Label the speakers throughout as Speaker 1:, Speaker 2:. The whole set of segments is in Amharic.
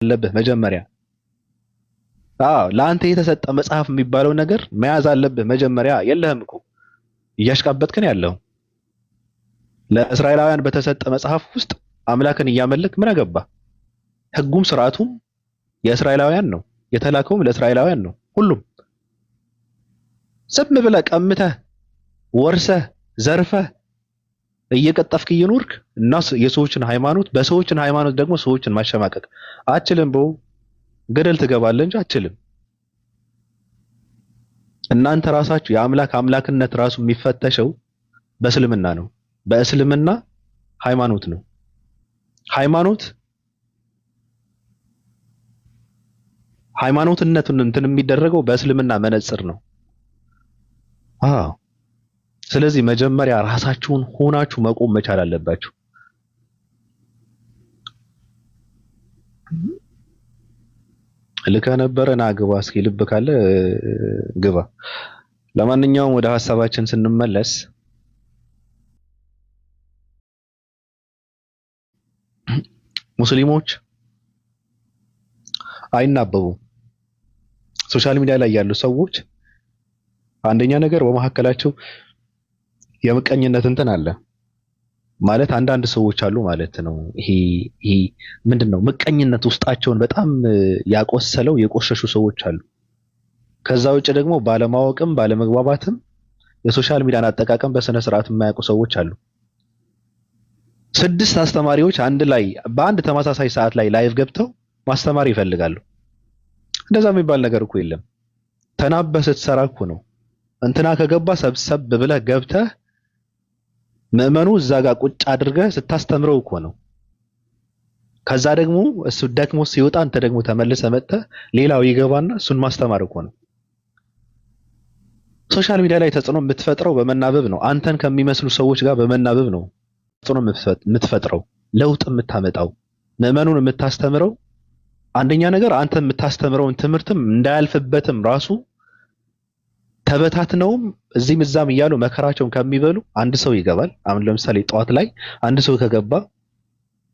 Speaker 1: አለብህ መጀመሪያ። ለአንተ የተሰጠ መጽሐፍ የሚባለው ነገር መያዝ አለብህ መጀመሪያ። የለህም እኮ እያሽቃበጥክን ያለው። ለእስራኤላውያን በተሰጠ መጽሐፍ ውስጥ አምላክን እያመለክ ምን አገባ? ህጉም ስርዓቱም የእስራኤላውያን ነው። የተላከውም ለእስራኤላውያን ነው። ሁሉም ዝም ብለህ ቀምተህ ወርሰህ ዘርፈህ እየቀጠፍክ እየኖርክ እና የሰዎችን ሃይማኖት በሰዎችን ሃይማኖት ደግሞ ሰዎችን ማሸማቀቅ አችልም። ገደል ትገባለህ እንጂ አችልም። እናንተ ራሳችሁ የአምላክ አምላክነት ራሱ የሚፈተሸው በእስልምና ነው። በእስልምና ሃይማኖት ነው። ሃይማኖትነቱን እንትን የሚደረገው በእስልምና መነጽር ነው። ስለዚህ መጀመሪያ ራሳችሁን ሆናችሁ መቆም መቻል አለባችሁ። ልከህ ነበረ ና ግባ። እስኪ ልብ ካለ ግባ። ለማንኛውም ወደ ሐሳባችን ስንመለስ ሙስሊሞች አይናበቡም። ሶሻል ሚዲያ ላይ ያሉ ሰዎች አንደኛ ነገር በመካከላቸው የምቀኝነት እንትን አለ ማለት አንዳንድ ሰዎች አሉ ማለት ነው። ይሄ ምንድነው? ምቀኝነት ውስጣቸውን በጣም ያቆሰለው የቆሸሹ ሰዎች አሉ። ከዛ ውጭ ደግሞ ባለማወቅም ባለመግባባትም የሶሻል ሚዲያን አጠቃቀም በስነ ስርዓት የማያውቁ ሰዎች አሉ። 6 አስተማሪዎች አንድ ላይ በአንድ ተመሳሳይ ሰዓት ላይ ላይቭ ገብተው ማስተማር ይፈልጋሉ። እንደዛ የሚባል ነገር እኮ የለም። ተናበህ ስትሰራ እኮ ነው። እንትና ከገባ ሰብሰብ ብለህ ገብተህ ምዕመኑ እዛ ጋር ቁጭ አድርገህ ስታስተምረው እኮ ነው። ከዛ ደግሞ እሱ ደክሞ ሲወጣ አንተ ደግሞ ተመልሰህ መጥተህ ሌላው ይገባና እሱን ማስተማር እኮ ነው። ሶሻል ሚዲያ ላይ ተጽዕኖ የምትፈጥረው በመናበብ ነው። አንተን ከሚመስሉ ሰዎች ጋር በመናበብ ነው ተጽዕኖ የምትፈጥረው፣ ለውጥ የምታመጣው፣ ምዕመኑን የምታስተምረው። አንደኛ ነገር አንተ የምታስተምረውን ትምህርትም እንዳያልፍበትም ራሱ ተበታትነውም እዚህም እዛም እያሉ መከራቸውን ከሚበሉ አንድ ሰው ይገባል። አሁን ለምሳሌ ጠዋት ላይ አንድ ሰው ከገባ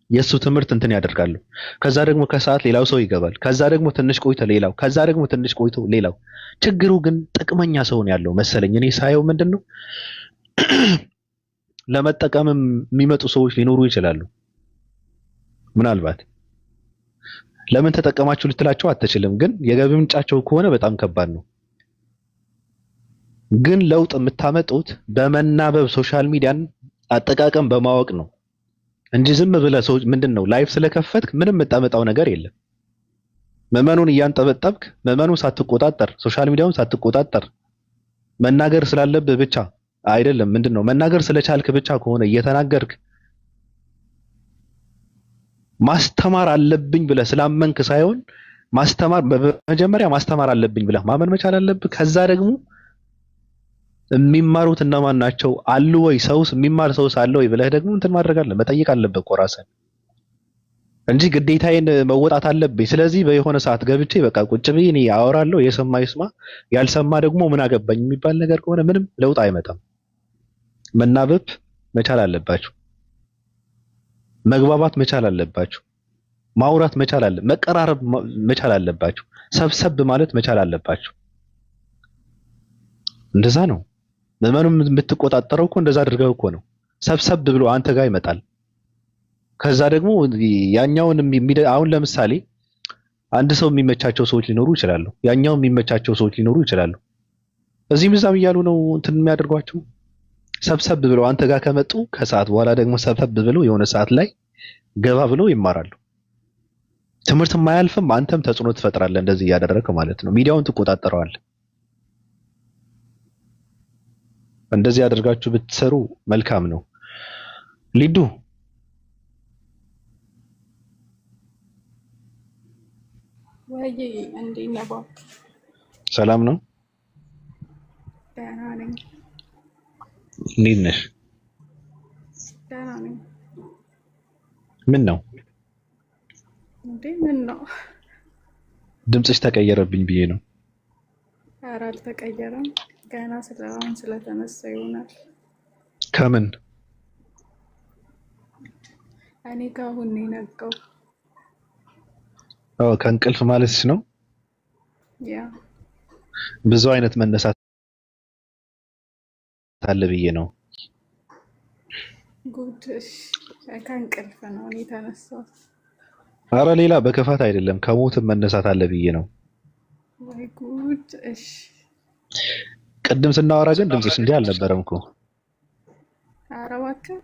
Speaker 1: የሱ ትምህርት እንትን ያደርጋሉ። ከዛ ደግሞ ከሰዓት ሌላው ሰው ይገባል። ከዛ ደግሞ ትንሽ ቆይቶ ሌላው፣ ከዛ ደግሞ ትንሽ ቆይቶ ሌላው። ችግሩ ግን ጥቅመኛ ሰውን ያለው መሰለኝ እኔ ሳየው ምንድነው ለመጠቀምም የሚመጡ ሰዎች ሊኖሩ ይችላሉ። ምናልባት ለምን ተጠቀማችሁ ልትላቸው አትችልም፣ ግን የገቢ ምንጫቸው ከሆነ በጣም ከባድ ነው። ግን ለውጥ የምታመጡት በመናበብ ሶሻል ሚዲያን አጠቃቀም በማወቅ ነው እንጂ ዝም ብለህ ሰው ምንድነው ላይፍ ስለከፈትክ ምንም የምታመጣው ነገር የለም። ምዕመኑን እያንጠበጠብክ ምዕመኑን ሳትቆጣጠር ሶሻል ሚዲያውን ሳትቆጣጠር መናገር ስላለብህ ብቻ አይደለም። ምንድነው መናገር ስለቻልክ ብቻ ከሆነ እየተናገርክ ማስተማር አለብኝ ብለህ ስላመንክ ሳይሆን በመጀመሪያ ማስተማር አለብኝ ብለህ ማመን መቻል አለብህ። ከዛ ደግሞ የሚማሩት እነማን ናቸው አሉ ወይ ሰውስ የሚማር ሰውስ አለ ወይ ብለህ ደግሞ እንትን ማድረግ አለብህ፣ መጠየቅ አለብህ እኮ ራስህን እንጂ ግዴታዬን መወጣት አለብኝ። ስለዚህ በየሆነ ሰዓት ገብቼ በቃ ቁጭ ብዬ እኔ አወራለሁ፣ የሰማ ይስማ ያልሰማ ደግሞ ምን አገባኝ የሚባል ነገር ከሆነ ምንም ለውጥ አይመጣም። መናበብ መቻል አለባችሁ፣ መግባባት መቻል አለባችሁ፣ ማውራት መቻል አለ፣ መቀራረብ መቻል አለባችሁ፣ ሰብሰብ ማለት መቻል አለባችሁ። እንደዛ ነው ምዕመኑን የምትቆጣጠረው እኮ እንደዛ አድርገው እኮ ነው። ሰብሰብ ብሎ አንተ ጋር ይመጣል። ከዛ ደግሞ ያኛውን አሁን ለምሳሌ አንድ ሰው የሚመቻቸው ሰዎች ሊኖሩ ይችላሉ፣ ያኛው የሚመቻቸው ሰዎች ሊኖሩ ይችላሉ። እዚህም እዛም እያሉ ነው እንትን የሚያደርጓቸው። ሰብሰብ ብለው አንተ ጋር ከመጡ ከሰዓት በኋላ ደግሞ ሰብሰብ ብለው የሆነ ሰዓት ላይ ገባ ብለው ይማራሉ። ትምህርት የማያልፍም አንተም ተጽዕኖ ትፈጥራለህ። እንደዚህ እያደረግክ ማለት ነው። ሚዲያውን ትቆጣጠረዋለህ። እንደዚህ አድርጋችሁ ብትሰሩ መልካም ነው። ሊዱ
Speaker 2: ወይ እንዴት ነህ?
Speaker 1: ሰላም ነው?
Speaker 2: ደህና ነኝ።
Speaker 1: እንዴት ነሽ?
Speaker 2: ደህና ነኝ።
Speaker 1: ምን ነው
Speaker 2: ምን ነው
Speaker 1: ድምፅሽ ተቀየረብኝ ብዬ ነው።
Speaker 2: ኧረ አልተቀየረም። ገና ስለተነሳ ይሆናል።
Speaker 1: ከምን
Speaker 2: እኔ ከአሁን ነው የነቃው።
Speaker 1: ከእንቅልፍ ማለትሽ ነው?
Speaker 2: ያ
Speaker 1: ብዙ አይነት መነሳት አለ ብዬ ነው።
Speaker 2: ጉድ። እሺ ከእንቅልፍ ነው እኔ የተነሳሁት።
Speaker 1: አረ ሌላ በክፋት አይደለም፣ ከሞትም መነሳት አለ ብዬ ነው።
Speaker 2: ወይ ጉድ። እሺ
Speaker 1: ቅድም ስናወራ ግን ድምፅሽ እንዲህ አልነበረም እኮ።
Speaker 2: ኧረ እባክህ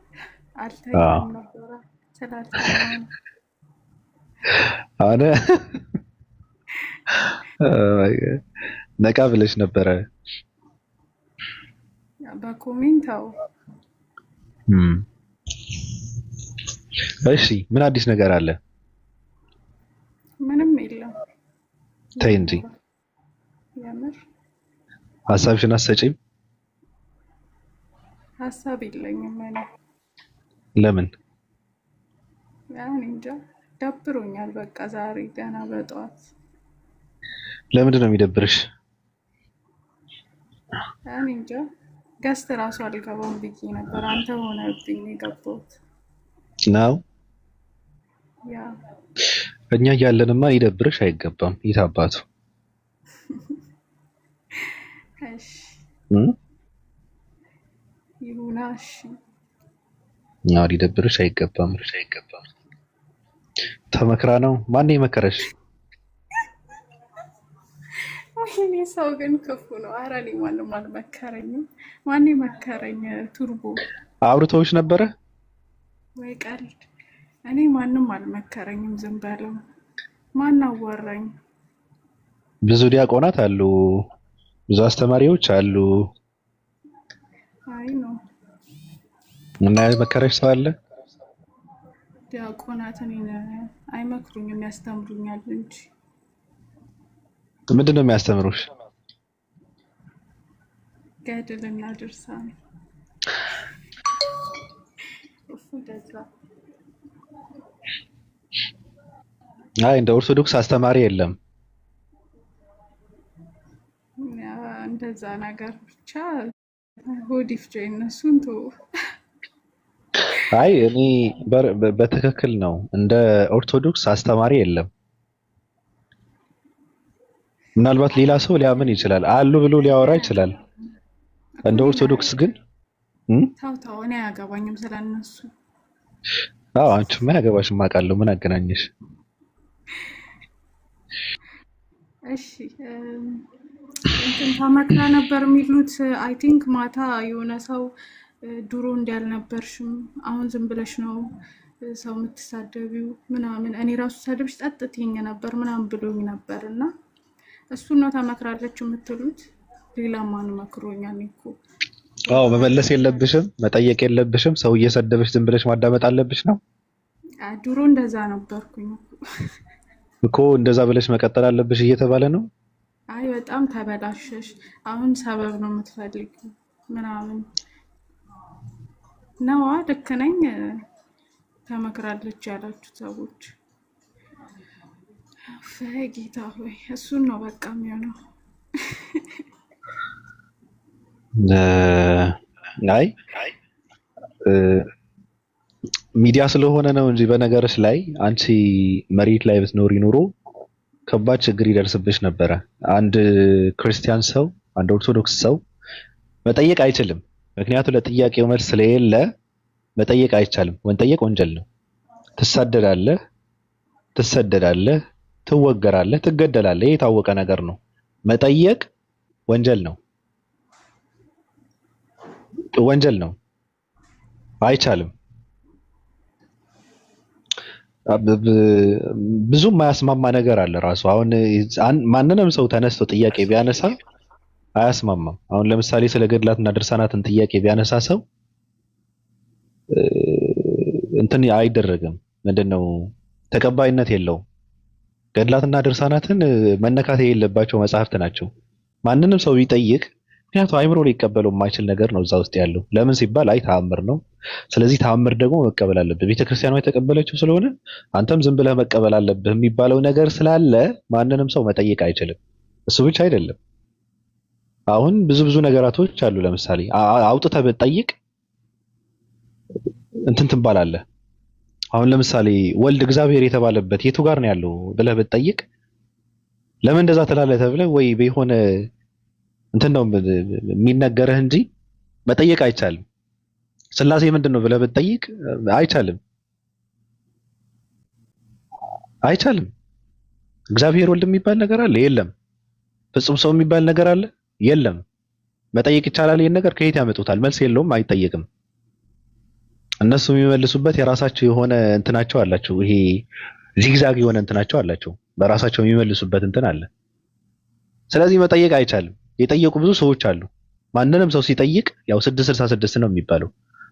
Speaker 1: አዎ
Speaker 2: አልተኛም ነበረ ስላልተኛው ነው።
Speaker 1: አነ ነቃ ብለሽ ነበረ።
Speaker 2: በኮሜንት አዎ።
Speaker 1: እም፣ እሺ ምን አዲስ ነገር አለ?
Speaker 2: ምንም የለም።
Speaker 1: ተይ እንጂ
Speaker 2: ይኖራል የምር
Speaker 1: ሀሳብሽን አትሰጪም?
Speaker 2: ሀሳብ የለኝም እኔ።
Speaker 1: ለምን?
Speaker 2: እኔ እንጃ ደብሮኛል። በቃ ዛሬ ገና በጠዋት
Speaker 1: ለምንድን ነው የሚደብርሽ?
Speaker 2: እኔ እንጃ ገስት ራሱ አልገባም ብዬ ነበር። አንተ ሆነብኝ ነው የገባሁት።
Speaker 1: ነው
Speaker 2: ያ
Speaker 1: እኛ እያለንማ ሊደብርሽ አይገባም። የት አባቱ
Speaker 2: እሺ
Speaker 1: እም?
Speaker 2: ይሁና። እሺ
Speaker 1: አዎ ሊደብርሽ አይገባም። ተመክራ ነው። ማን የመከረሽ?
Speaker 2: ወይኔ ሰው ግን ክፉ ነው። ኧረ እኔ ማንም አልመከረኝም። ማን መከረኝ? ቱርቦ
Speaker 1: አውርተውሽ ነበረ?
Speaker 2: ወይ ቀልድ። እኔ ማንም አልመከረኝም። ዝም በለው። ማን አወራኝ?
Speaker 1: ብዙ ዲያቆናት አሉ፣ ብዙ አስተማሪዎች አሉ።
Speaker 2: አይ ነው
Speaker 1: እና ያልመከረሽ ሰው አለ?
Speaker 2: ዲያቆናት እኔን አይመክሩኝም፣ ያስተምሩኛል እንጂ።
Speaker 1: ምንድን ነው የሚያስተምሩሽ?
Speaker 2: ገድልና ድርሳን እሱ እንደዛ።
Speaker 1: አይ እንደ ኦርቶዶክስ አስተማሪ የለም።
Speaker 2: ያ እንደዛ ነገር ብቻ ሆድ ይፍጀ እነሱን ተው።
Speaker 1: አይ እኔ በትክክል ነው። እንደ ኦርቶዶክስ አስተማሪ የለም። ምናልባት ሌላ ሰው ሊያምን ይችላል፣ አሉ ብሎ ሊያወራ ይችላል።
Speaker 2: እኮ
Speaker 1: እንደ
Speaker 2: እኔን
Speaker 1: ኦርቶዶክስ ግን
Speaker 2: ተው ተው፣ እኔ አያገባኝም ስለነሱ።
Speaker 1: አዎ አንቺማ ያገባሽም አውቃለሁ። ምን አገናኘሽ?
Speaker 2: እሺ እንትን ተመክራ ነበር የሚሉት። አይ ቲንክ ማታ የሆነ ሰው ድሮ እንዳልነበርሽም አሁን ዝም ብለሽ ነው ሰው የምትሳደቢው ምናምን፣ እኔ ራሱ ሳደብሽ ጸጥ ትይኝ ነበር ምናምን ብሎኝ ነበር። እና እሱን ነው ተመክራለች የምትሉት? ሌላ ማን መክሮኛል? እኔ እኮ
Speaker 1: አዎ መመለስ የለብሽም፣ መጠየቅ የለብሽም። ሰው እየሰደበሽ ዝም ብለሽ ማዳመጥ አለብሽ ነው
Speaker 2: ድሮ እንደዛ ነበርኩኝ
Speaker 1: እኮ። እንደዛ ብለሽ መቀጠል አለብሽ እየተባለ ነው።
Speaker 2: አይ በጣም ተበላሸሽ፣ አሁን ሰበብ ነው የምትፈልጊው ምናምን ነዋ። ልክ ነኝ? ተመክራለች ያላችሁ ሰዎች ጌታ ሆይ እሱን ነው በቃ የሚሆነው።
Speaker 1: አይ ሚዲያ ስለሆነ ነው እንጂ በነገርሽ ላይ አንቺ መሬት ላይ ብትኖሪ ኑሮ ከባድ ችግር ይደርስብሽ ነበረ። አንድ ክርስቲያን ሰው፣ አንድ ኦርቶዶክስ ሰው መጠየቅ አይችልም። ምክንያቱም ለጥያቄው መልስ ስለሌለ መጠየቅ አይቻልም። መጠየቅ ወንጀል ነው። ትሳደዳለህ፣ ትሰደዳለህ፣ ትወገራለህ፣ ትገደላለህ። ይህ የታወቀ ነገር ነው። መጠየቅ ወንጀል ነው፣ ወንጀል ነው። አይቻልም። ብዙ የማያስማማ ነገር አለ ራሱ። አሁን ማንንም ሰው ተነስቶ ጥያቄ ቢያነሳ አያስማማም። አሁን ለምሳሌ ስለ ገድላትና ድርሳናትን ጥያቄ ቢያነሳ ሰው እንትን አይደረግም። ምንድነው ተቀባይነት የለውም። ገድላትና ድርሳናትን መነካት የሌለባቸው መጽሐፍት ናቸው። ማንንም ሰው ቢጠይቅ፣ ምክንያቱም አይምሮ ሊቀበለው የማይችል ነገር ነው እዛ ውስጥ ያለው። ለምን ሲባል አይ ተአምር ነው፣ ስለዚህ ተአምር ደግሞ መቀበል አለብህ፣ ቤተክርስቲያኗ የተቀበለችው ስለሆነ አንተም ዝም ብለህ መቀበል አለብህ የሚባለው ነገር ስላለ ማንንም ሰው መጠየቅ አይችልም። እሱ ብቻ አይደለም። አሁን ብዙ ነገራቶች አሉ። ለምሳሌ አውጥተህ ብትጠይቅ እንትን ትባላለህ፣ አሁን ለምሳሌ ወልድ እግዚአብሔር የተባለበት የቱ ጋር ነው ያለው ብለህ ብትጠይቅ ለምን እንደዛ ትላለህ ተብለህ ወይ በሆነ እንትን ነው የሚነገርህ እንጂ መጠየቅ አይቻልም። ስላሴ ምንድን ነው ብለህ ብትጠይቅ አይቻልም አይቻልም። እግዚአብሔር ወልድ የሚባል ነገር አለ? የለም። ፍጹም ሰው የሚባል ነገር አለ? የለም። መጠየቅ ይቻላል? ይሄን ነገር ከየት ያመጡታል? መልስ የለውም፣ አይጠየቅም። እነሱ የሚመልሱበት የራሳቸው የሆነ እንትናቸው አላቸው። ይሄ ዚግዛግ የሆነ እንትናቸው አላቸው። በራሳቸው የሚመልሱበት እንትን አለ። ስለዚህ መጠየቅ አይቻልም። የጠየቁ ብዙ ሰዎች አሉ። ማንንም ሰው ሲጠይቅ ያው 666 ነው የሚባለው።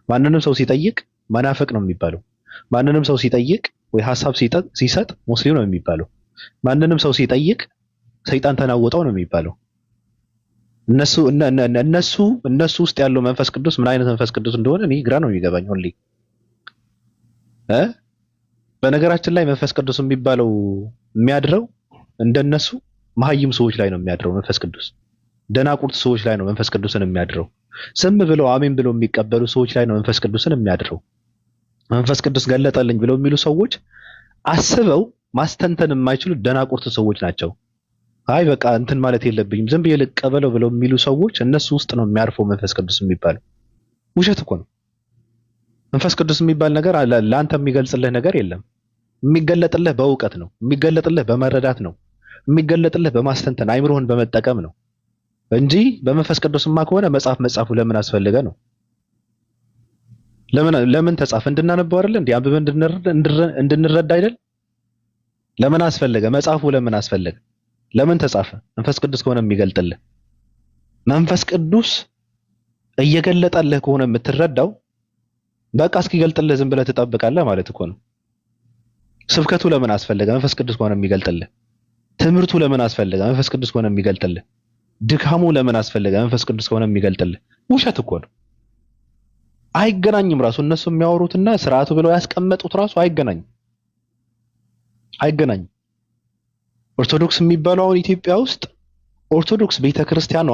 Speaker 1: ማንንም ሰው ሲጠይቅ መናፍቅ ነው የሚባለው። ማንንም ሰው ሲጠይቅ ወይ ሐሳብ ሲሰጥ ሙስሊም ነው የሚባለው። ማንንም ሰው ሲጠይቅ ሰይጣን ተናወጠው ነው የሚባለው። እነሱ ውስጥ ያለው መንፈስ ቅዱስ ምን አይነት መንፈስ ቅዱስ እንደሆነ እኔ ግራ ነው የሚገባኝ ሁሌ በነገራችን ላይ መንፈስ ቅዱስ የሚባለው የሚያድረው እንደነሱ መሀይም ሰዎች ላይ ነው የሚያድረው። መንፈስ ቅዱስ ደናቁርት ሰዎች ላይ ነው መንፈስ ቅዱስን የሚያድረው። ዝም ብለው አሜን ብለው የሚቀበሉ ሰዎች ላይ ነው መንፈስ ቅዱስን የሚያድረው። መንፈስ ቅዱስ ገለጠልኝ ብለው የሚሉ ሰዎች አስበው ማስተንተን የማይችሉ ደናቁርት ሰዎች ናቸው። አይ በቃ እንትን ማለት የለብኝም ዝም ብዬ ልቀበለው ብለው የሚሉ ሰዎች እነሱ ውስጥ ነው የሚያርፈው መንፈስ ቅዱስ የሚባለው። ውሸት እኮ ነው። መንፈስ ቅዱስ የሚባል ነገር ለአንተ የሚገልጽልህ ነገር የለም። የሚገለጥልህ በእውቀት ነው። የሚገለጥልህ በመረዳት ነው። የሚገለጥልህ በማስተንተን አይምሮህን በመጠቀም ነው እንጂ በመንፈስ ቅዱስማ ከሆነ መጽሐፉ ለምን አስፈልገ ነው? ለምን ተጻፈ? እንድናነበው አይደል እንዴ? አንብበን እንድንረዳ አይደል? ለምን አስፈልገ? መጽሐፉ ለምን አስፈልገ? ለምን ተጻፈ? መንፈስ ቅዱስ ከሆነ የሚገልጥልህ መንፈስ ቅዱስ እየገለጠልህ ከሆነ የምትረዳው በቃ እስኪገልጥልህ ዝም ብለህ ትጠብቃለህ ማለት እኮ ነው። ስብከቱ ለምን አስፈልገ? መንፈስ ቅዱስ ከሆነ የሚገልጥልህ። ትምህርቱ ለምን አስፈልገ? መንፈስ ቅዱስ ከሆነ የሚገልጥልህ። ድካሙ ለምን አስፈልገ? መንፈስ ቅዱስ ከሆነ የሚገልጥልህ። ውሸት እኮ ነው። አይገናኝም። ራሱ እነሱ የሚያወሩትና ስርዓቱ ብለው ያስቀመጡት ራሱ አይገናኝም። ኦርቶዶክስ የሚባለው አሁን ኢትዮጵያ ውስጥ ኦርቶዶክስ ቤተክርስቲያኗ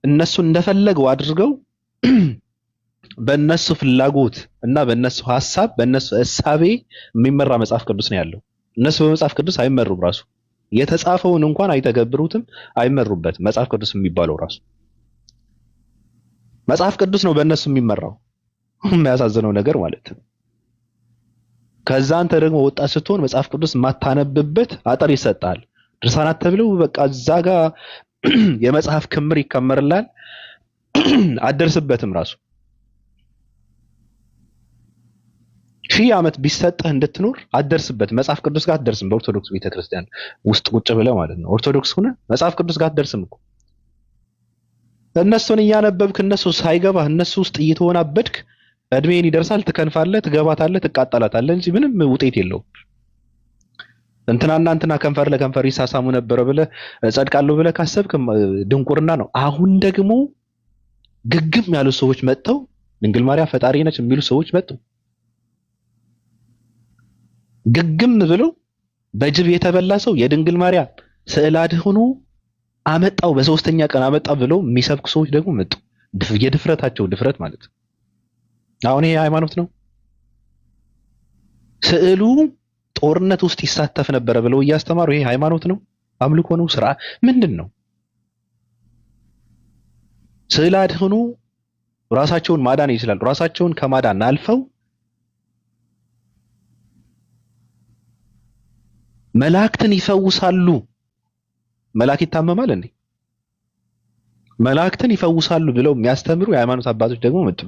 Speaker 1: እነሱ እንደፈለገው አድርገው በእነሱ ፍላጎት እና በእነሱ ሐሳብ በእነሱ እሳቤ የሚመራ መጽሐፍ ቅዱስ ነው ያለው። እነሱ በመጽሐፍ ቅዱስ አይመሩም። ራሱ የተጻፈውን እንኳን አይተገብሩትም፣ አይመሩበትም። መጽሐፍ ቅዱስ የሚባለው ራሱ መጽሐፍ ቅዱስ ነው በእነሱ የሚመራው። የሚያሳዝነው ነገር ማለት ነው። ከዛ አንተ ደግሞ ወጣት ስትሆን መጽሐፍ ቅዱስ ማታነብበት አጥር ይሰጣል። ድርሳናት ተብለው በቃ እዛ ጋር የመጽሐፍ ክምር ይከመርላል። አደርስበትም ራሱ 1000 ዓመት ቢሰጥህ እንድትኖር አደርስበት መጽሐፍ ቅዱስ ጋር አትደርስም። በኦርቶዶክስ ቤተክርስቲያን ውስጥ ቁጭ ብለህ ማለት ነው። ኦርቶዶክስ ሆነ መጽሐፍ ቅዱስ ጋር አትደርስም እኮ። እነሱን እያነበብክ እነሱ ሳይገባህ እነሱ ውስጥ እየተወናበድክ እድሜን ይደርሳል፣ ትከንፋለህ፣ ትገባታለህ፣ ትቃጠላታለህ እንጂ ምንም ውጤት የለውም። እንትናና እንትና ከንፈር ለከንፈር ይሳሳሙ ነበር ብለህ ጸድቃለሁ ብለህ ካሰብክ ድንቁርና ነው። አሁን ደግሞ ግግም ያሉ ሰዎች መጥተው ድንግል ማርያም ፈጣሪ ነች የሚሉ ሰዎች መጡ። ግግም ብሎ በጅብ የተበላ ሰው የድንግል ማርያም ስዕል አድህኖ አመጣው በሶስተኛ ቀን አመጣ ብለው የሚሰብኩ ሰዎች ደግሞ መጡ። የድፍረታቸው ድፍረት ማለት ነው። አሁን ይሄ ሃይማኖት ነው? ስዕሉ ጦርነት ውስጥ ይሳተፍ ነበር ብለው እያስተማሩ ይሄ ሃይማኖት ነው? አምልኮ ነው? ስራ ምንድን ነው? ስዕል አድህኖ ራሳቸውን ማዳን ይችላሉ። ራሳቸውን ከማዳን አልፈው መላእክትን ይፈውሳሉ። መልአክ ይታመማል እንዴ? መላእክትን ይፈውሳሉ ብለው የሚያስተምሩ የሃይማኖት አባቶች ደግሞ መጡ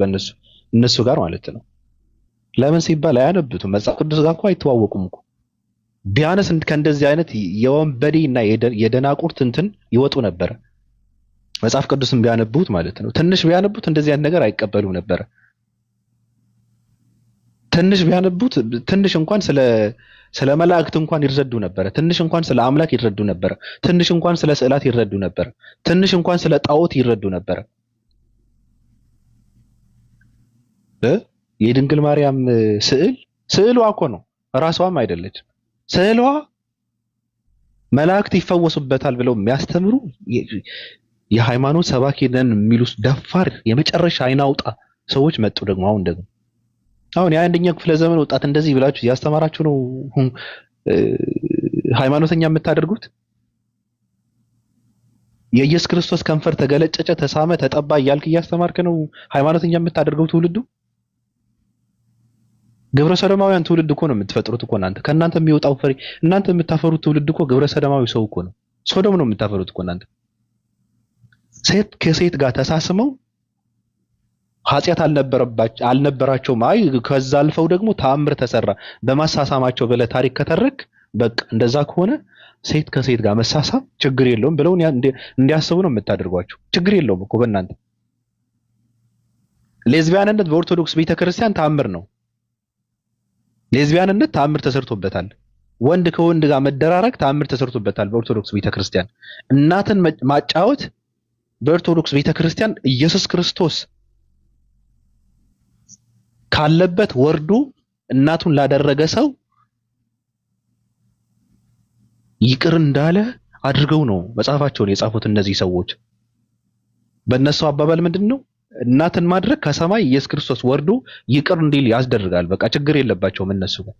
Speaker 1: እነሱ ጋር ማለት ነው። ለምን ሲባል አያነብቱም። መጽሐፍ ቅዱስ ጋር እኮ አይተዋወቁም እኮ። ቢያነስ ከእንደዚህ አይነት የወንበዴ እና የደናቁርት እንትን ይወጡ ነበር። መጽሐፍ ቅዱስን ቢያነቡት ማለት ነው። ትንሽ ቢያነቡት እንደዚህ አይነት ነገር አይቀበሉም ነበር። ትንሽ ቢያነቡት ትንሽ እንኳን ስለ መላእክት እንኳን ይረዱ ነበር። ትንሽ እንኳን ስለ አምላክ ይረዱ ነበር። ትንሽ እንኳን ስለ ስዕላት ይረዱ ነበር። ትንሽ እንኳን ስለ ጣዖት ይረዱ ነበር። የድንግል ማርያም ስዕሏ እኮ ነው፣ ራሷም አይደለች። ስዕሏ መላእክት ይፈወሱበታል ብለው የሚያስተምሩ የሃይማኖት ሰባኪ ነን የሚሉ ደፋር የመጨረሻ አይናውጣ ሰዎች መጡ። ደግሞ አሁን ደግሞ አሁን የአንደኛ ክፍለ ዘመን ወጣት እንደዚህ ብላችሁ ያስተማራችሁ ነው ሃይማኖተኛ የምታደርጉት? የኢየሱስ ክርስቶስ ከንፈር ተገለጨጨ፣ ተሳመ፣ ተጠባ እያልክ እያስተማርክ ነው ሃይማኖተኛ የምታደርገው ትውልዱ? ግብረ ሰዶማውያን ትውልድ እኮ ነው የምትፈጥሩት እኮ እናንተ። ከእናንተ የሚወጣው ፍሬ እናንተ የምታፈሩት ትውልድ እኮ ግብረ ሰዶማዊ ሰው እኮ ነው። ሶዶም ነው የምታፈሩት እኮ እናንተ። ሴት ከሴት ጋር ተሳስመው ኃጢአት አልነበራቸውም። አይ ከዛ አልፈው ደግሞ ተአምር ተሰራ በማሳሳማቸው ብለህ ታሪክ ከተረክ በቃ እንደዛ ከሆነ ሴት ከሴት ጋር መሳሳም ችግር የለውም ብለው እንዲያስቡ ነው የምታደርጓቸው። ችግር የለውም እኮ በእናንተ። ሌዝቢያንነት በኦርቶዶክስ ቤተክርስቲያን ተአምር ነው። ሌዝቢያንነት ተአምር ተሰርቶበታል። ወንድ ከወንድ ጋር መደራረግ ተአምር ተሰርቶበታል በኦርቶዶክስ ቤተክርስቲያን። እናትን ማጫወት በኦርቶዶክስ ቤተክርስቲያን ኢየሱስ ክርስቶስ ካለበት ወርዶ እናቱን ላደረገ ሰው ይቅር እንዳለ አድርገው ነው መጽሐፋቸውን የጻፉት እነዚህ ሰዎች። በእነሱ አባባል ምንድነው? እናትን ማድረግ ከሰማይ ኢየሱስ ክርስቶስ ወርዶ ይቅር እንዲል ያስደርጋል። በቃ ችግር የለባቸውም እነሱ ጋር።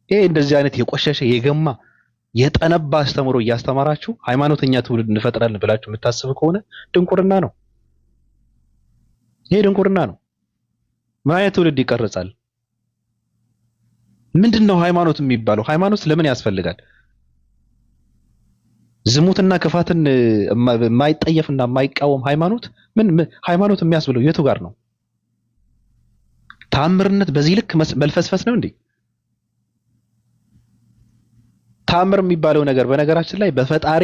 Speaker 1: ይሄ እንደዚህ አይነት የቆሸሸ የገማ የጠነባ አስተምሮ እያስተማራችሁ ሃይማኖተኛ ትውልድ እንፈጥራለን ብላችሁ የምታስቡ ከሆነ ድንቁርና ነው። ይሄ ድንቁርና ነው። ምን አይነት ትውልድ ይቀርጻል? ምንድነው ሃይማኖት የሚባለው? ሃይማኖት ለምን ያስፈልጋል? ዝሙትና ክፋትን የማይጠየፍና የማይቃወም ሃይማኖት ምን ሃይማኖት የሚያስብለው የቱ ጋር ነው? ተአምርነት በዚህ ልክ መልፈስፈስ ነው እንዴ? ተአምር የሚባለው ነገር በነገራችን ላይ በፈጣሪ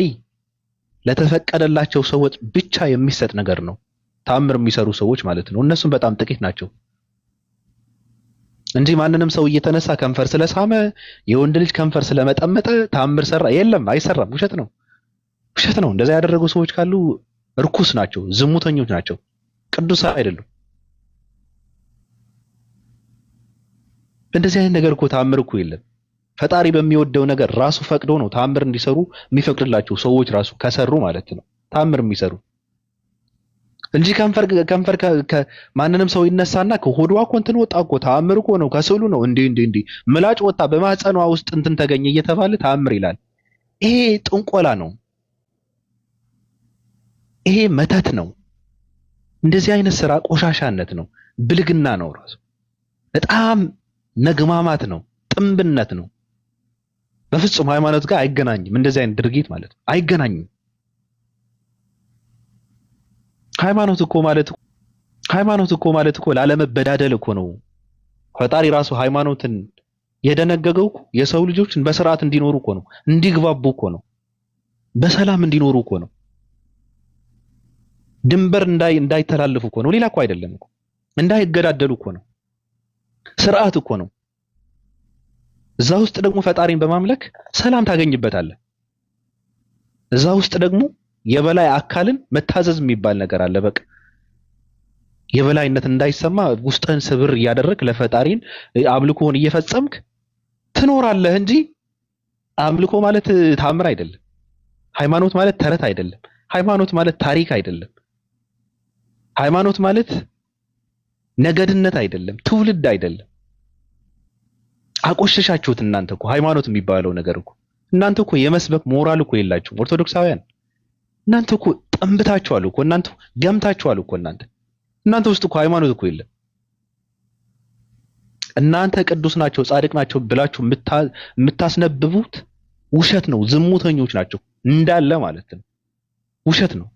Speaker 1: ለተፈቀደላቸው ሰዎች ብቻ የሚሰጥ ነገር ነው። ተአምር የሚሰሩ ሰዎች ማለት ነው። እነሱም በጣም ጥቂት ናቸው እንጂ ማንንም ሰው እየተነሳ ከንፈር ስለሳመ የወንድ ልጅ ከንፈር ስለመጠመጠ ተአምር ሰራ የለም፣ አይሰራም። ውሸት ነው፣ ውሸት ነው። እንደዛ ያደረጉ ሰዎች ካሉ እርኩስ ናቸው፣ ዝሙተኞች ናቸው፣ ቅዱስ አይደሉም። እንደዚህ አይነት ነገር እኮ ተአምር እኮ የለም። ፈጣሪ በሚወደው ነገር ራሱ ፈቅዶ ነው ተአምር እንዲሰሩ የሚፈቅድላቸው ሰዎች ራሱ ከሰሩ ማለት ነው ተአምር የሚሰሩ እንጂ ከንፈር ማንንም ሰው ይነሳና ከሆዷ እኮ እንትን ወጣ እኮ ተአምር እኮ ነው ከስዕሉ ነው እንዴ ምላጭ ወጣ በማህፀኗ ውስጥ እንትን ተገኘ እየተባለ ተአምር ይላል። ይሄ ጥንቆላ ነው። ይሄ መተት ነው። እንደዚህ አይነት ስራ ቆሻሻነት ነው፣ ብልግና ነው፣ ራሱ በጣም ነግማማት ነው፣ ጥንብነት ነው። በፍጹም ሃይማኖት ጋር አይገናኝም። እንደዚህ አይነት ድርጊት ማለት ነው አይገናኝም። ሃይማኖት እኮ ማለት እኮ ላለመበዳደል እኮ ነው። ፈጣሪ ራሱ ሃይማኖትን የደነገገው እኮ የሰው ልጆችን በስርዓት እንዲኖሩ እኮ ነው፣ እንዲግባቡ እኮ ነው፣ በሰላም እንዲኖሩ እኮ ነው፣ ድንበር እንዳይተላለፉ እኮ ነው። ሌላ እኮ አይደለም እኮ። እንዳይገዳደሉ እኮ ነው። ስርዓት እኮ ነው። እዛ ውስጥ ደግሞ ፈጣሪን በማምለክ ሰላም ታገኝበታለህ። እዛ ውስጥ ደግሞ የበላይ አካልን መታዘዝ የሚባል ነገር አለ። በቃ የበላይነት እንዳይሰማ ውስጥህን ስብር እያደረክ ለፈጣሪን አምልኮን እየፈጸምክ ትኖራለህ እንጂ አምልኮ ማለት ታምር አይደለም። ሃይማኖት ማለት ተረት አይደለም። ሃይማኖት ማለት ታሪክ አይደለም። ሃይማኖት ማለት ነገድነት አይደለም፣ ትውልድ አይደለም። አቆሸሻችሁት እናንተ እኮ ሃይማኖት የሚባለው ነገር እኮ። እናንተ እኮ የመስበክ ሞራል እኮ የላችሁም ኦርቶዶክሳውያን። እናንተ እኮ ጠምብታችኋል እኮ፣ እናንተ ገምታችኋል እኮ። እናንተ ውስጥ እኮ ሃይማኖት እኮ የለም። እናንተ ቅዱስ ናቸው ጻድቅ ናቸው ብላችሁ የምታስነብቡት ውሸት ነው። ዝሙተኞች ናቸው እንዳለ ማለት ነው። ውሸት ነው።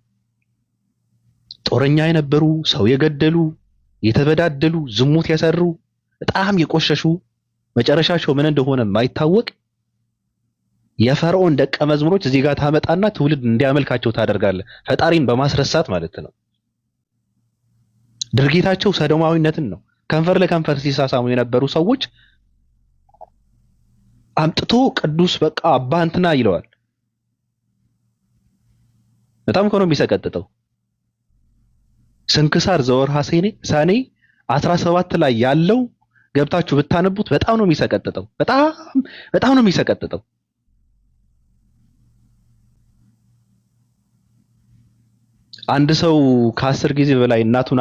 Speaker 1: ጦረኛ የነበሩ ሰው የገደሉ የተበዳደሉ ዝሙት የሰሩ በጣም የቆሸሹ መጨረሻቸው ምን እንደሆነ የማይታወቅ የፈርዖን ደቀ መዝሙሮች እዚህ ጋር ታመጣና ትውልድ እንዲያመልካቸው ታደርጋለህ። ፈጣሪን በማስረሳት ማለት ነው። ድርጊታቸው ሰዶማዊነትን ነው። ከንፈር ለከንፈር ሲሳሳሙ የነበሩ ሰዎች አምጥቶ ቅዱስ በቃ አባ እንትና ይለዋል። በጣም እኮ ነው የሚሰቀጥጠው። ስንክሳር ዘወርሃ ሰኔ 17 ላይ ያለው ገብታችሁ ብታነቡት በጣም ነው የሚሰቀጥጠው። በጣም ነው የሚሰቀጥጠው። አንድ ሰው ከ10 ጊዜ በላይ እናቱን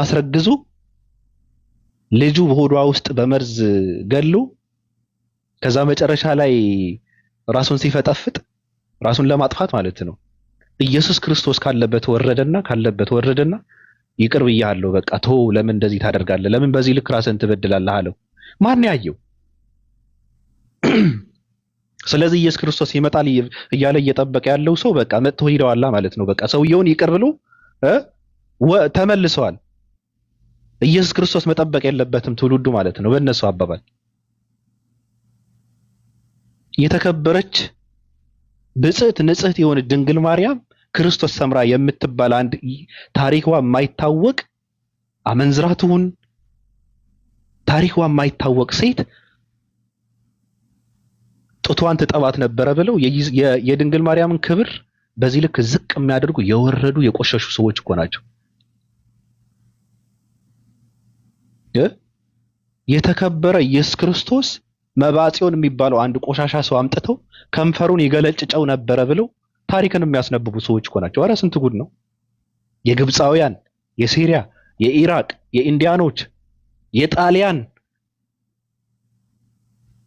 Speaker 1: አስረግዞ ልጁ በሆዷ ውስጥ በመርዝ ገሎ ከዛ መጨረሻ ላይ ራሱን ሲፈጠፍጥ ራሱን ለማጥፋት ማለት ነው። ኢየሱስ ክርስቶስ ካለበት ወረደና ይቅር ብያለሁ፣ በቃ ተው፣ ለምን እንደዚህ ታደርጋለህ? ለምን በዚህ ልክ ራስን ትበድላለህ አለው። ማን ያየው? ስለዚህ ኢየሱስ ክርስቶስ ይመጣል እያለ እየጠበቀ ያለው ሰው በቃ መጥቶ ሄደዋላ ማለት ነው። በቃ ሰውየውን ይቅር ብሎ ተመልሰዋል። ኢየሱስ ክርስቶስ መጠበቅ የለበትም ትውልዱ ማለት ነው በእነሱ አባባል። የተከበረች ብጽዕት ንጽሕት የሆነ ድንግል ማርያም ክርስቶስ ሰምራ የምትባል አንድ ታሪኳ የማይታወቅ አመንዝራቱን ታሪኳ የማይታወቅ ሴት ጡቷን ትጠባት ነበረ ብለው የድንግል ማርያምን ክብር በዚህ ልክ ዝቅ የሚያደርጉ የወረዱ የቆሸሹ ሰዎች እኮ ናቸው። የተከበረ ኢየሱስ ክርስቶስ መባጽዮን የሚባለው አንድ ቆሻሻ ሰው አምጥተው ከንፈሩን ይገለጭጨው ነበረ ብለው ታሪክን የሚያስነብቡ ሰዎች እኮ ናቸው። ኧረ ስንት ጉድ ነው! የግብፃውያን፣ የሲሪያ፣ የኢራቅ፣ የኢንዲያኖች፣ የጣሊያን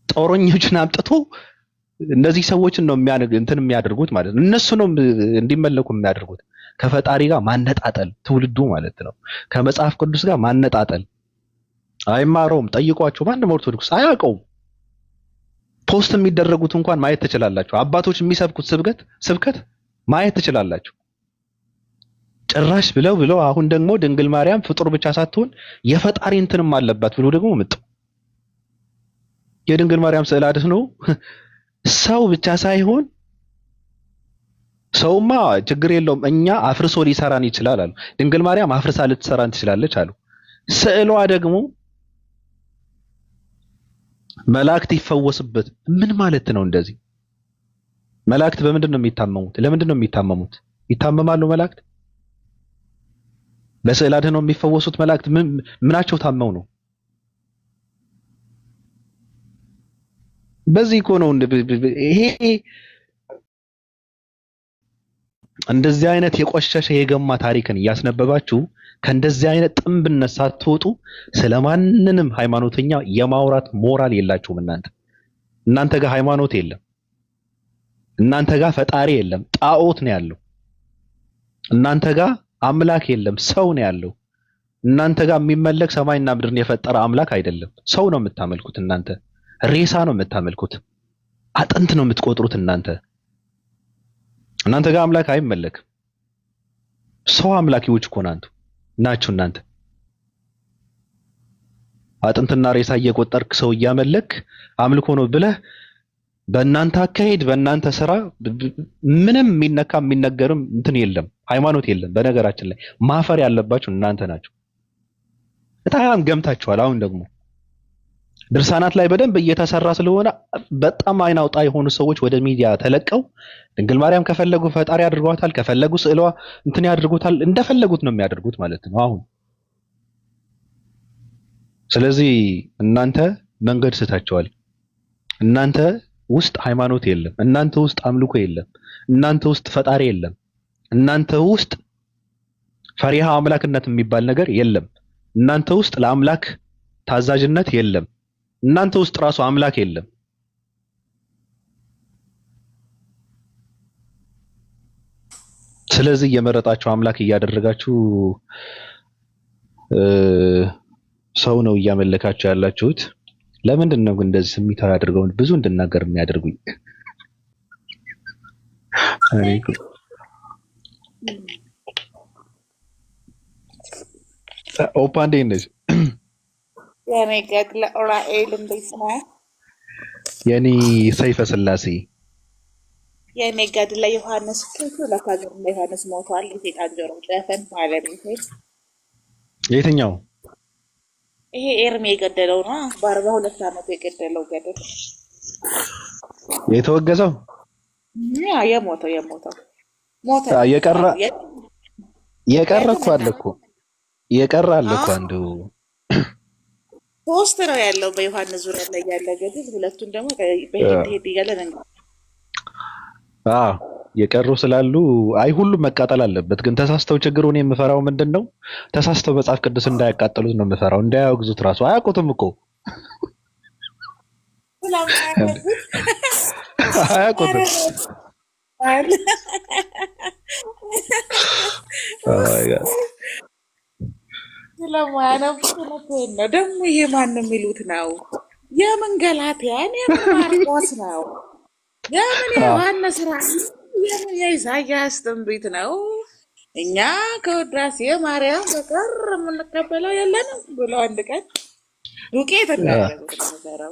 Speaker 1: ጦረኞችን አምጥቶ እነዚህ ሰዎችን ነው እንትን የሚያደርጉት ማለት ነው። እነሱ ነው እንዲመለኩ የሚያደርጉት። ከፈጣሪ ጋር ማነጣጠል ትውልዱ ማለት ነው። ከመጽሐፍ ቅዱስ ጋር ማነጣጠል። አይማረውም። ጠይቋቸው። ማንም ኦርቶዶክስ አያውቀውም። ፖስት የሚደረጉት እንኳን ማየት ትችላላችሁ። አባቶች የሚሰብኩት ስብከት ማየት ትችላላችሁ። ጭራሽ ብለው አሁን ደግሞ ድንግል ማርያም ፍጡር ብቻ ሳትሆን የፈጣሪ እንትንም አለባት ብሎ ደግሞ መጡ። የድንግል ማርያም ስዕል አድስ ነው ሰው ብቻ ሳይሆን ሰውማ ችግር የለውም እኛ አፍርሶ ሊሰራን ይችላል አሉ። ድንግል ማርያም አፍርሳ ልትሰራን ትችላለች አሉ። ስዕሏ ደግሞ መላእክት ይፈወስበት ምን ማለት ነው? እንደዚህ መላእክት በምንድን ነው የሚታመሙት? ለምንድን ነው የሚታመሙት? ይታመማሉ መላእክት? በስዕል አድኖ የሚፈወሱት መላእክት ምናቸው ታመው ነው? በዚህ እኮ ነው ይሄ እንደዚህ አይነት የቆሸሸ የገማ ታሪክን እያስነበባችሁ ከእንደዚህ አይነት ጥንብነት ሳትወጡ ስለማንንም ሃይማኖተኛ የማውራት ሞራል የላችሁም። እናንተ ጋር ሃይማኖት የለም። እናንተ ጋር ፈጣሪ የለም፣ ጣዖት ነው ያለው። እናንተ ጋር አምላክ የለም፣ ሰው ነው ያለው። እናንተ ጋር የሚመለክ ሰማይና ምድርን የፈጠረ አምላክ አይደለም፣ ሰው ነው የምታመልኩት። እናንተ ሬሳ ነው የምታመልኩት፣ አጥንት ነው የምትቆጥሩት። እናንተ ጋር አምላክ አይመለክም። ሰው አምላኪዎች እኮ ናችሁ እናንተ። አጥንትና ሬሳ እየቆጠርክ ሰው እያመለክ አምልኮ ነው ብለህ በእናንተ አካሄድ በእናንተ ስራ ምንም የሚነካ የሚነገርም እንትን የለም፣ ሃይማኖት የለም። በነገራችን ላይ ማፈር ያለባችሁ እናንተ ናችሁ። በጣም ገምታችኋል። አሁን ደግሞ ድርሳናት ላይ በደንብ እየተሰራ ስለሆነ በጣም አይን አውጣ የሆኑ ሰዎች ወደ ሚዲያ ተለቀው ድንግል ማርያም ከፈለጉ ፈጣሪ አድርጓታል፣ ከፈለጉ ስዕሏ እንትን ያድርጉታል፣ እንደፈለጉት ነው የሚያደርጉት ማለት ነው አሁን። ስለዚህ እናንተ መንገድ ስታችኋል። እናንተ ውስጥ ሃይማኖት የለም፣ እናንተ ውስጥ አምልኮ የለም፣ እናንተ ውስጥ ፈጣሪ የለም፣ እናንተ ውስጥ ፈሪሃ አምላክነት የሚባል ነገር የለም፣ እናንተ ውስጥ ለአምላክ ታዛዥነት የለም፣ እናንተ ውስጥ ራሱ አምላክ የለም። ስለዚህ እየመረጣችሁ አምላክ እያደረጋችሁ ሰው ነው እያመለካችሁ ያላችሁት። ለምንድን ነው ግን እንደዚህ ስሜታዊ አድርገው ብዙ እንድናገር የሚያደርጉኝ? ኦፓ እንዴት ነሽ?
Speaker 3: የኔ ገድለ ኡራኤል እንዴት ነህ?
Speaker 1: የኔ ሰይፈ ስላሴ
Speaker 3: የኔ ገድለ ዮሐንስ ለካገር ዮሐንስ ሞቷል። የሴጣን ጆሮ ደፈን ባለቤቴ። የትኛው? ይሄ ኤርሚ የገደለው ነው። በ42 ዓመቱ የገደለው ገደል
Speaker 1: የተወገዘው
Speaker 3: የሞተው ሞተ።
Speaker 1: የቀረ እኮ አለ እኮ አንዱ
Speaker 3: ፖስት ነው ያለው በዮሐንስ ዙሪያ ላይ ያለ ገድል። ሁለቱን ደግሞ በሄድ እያለ ነው።
Speaker 1: የቀሩ ስላሉ አይ ሁሉም መቃጠል አለበት። ግን ተሳስተው ችግሩን የምፈራው ምንድነው? ተሳስተው መጽሐፍ ቅዱስ እንዳያቃጥሉት ነው የምፈራው። እንዳያወግዙት ራሱ አያውቁትም እኮ አያውቁትም።
Speaker 3: ስለማያነቡት ነው። ደግሞ ይሄ ማን የሚሉት ነው? የምን ገላትያን የምን ማርቆስ ነው? የምን ዮሐንስ ራእይ የምን የኢሳያስ ትንቢት ነው? እኛ ከውዳሴ ማርያም በቀር የምንቀበለው የለንም ብሎ አንድ ቀን ዱቄት እንዳያደርጉት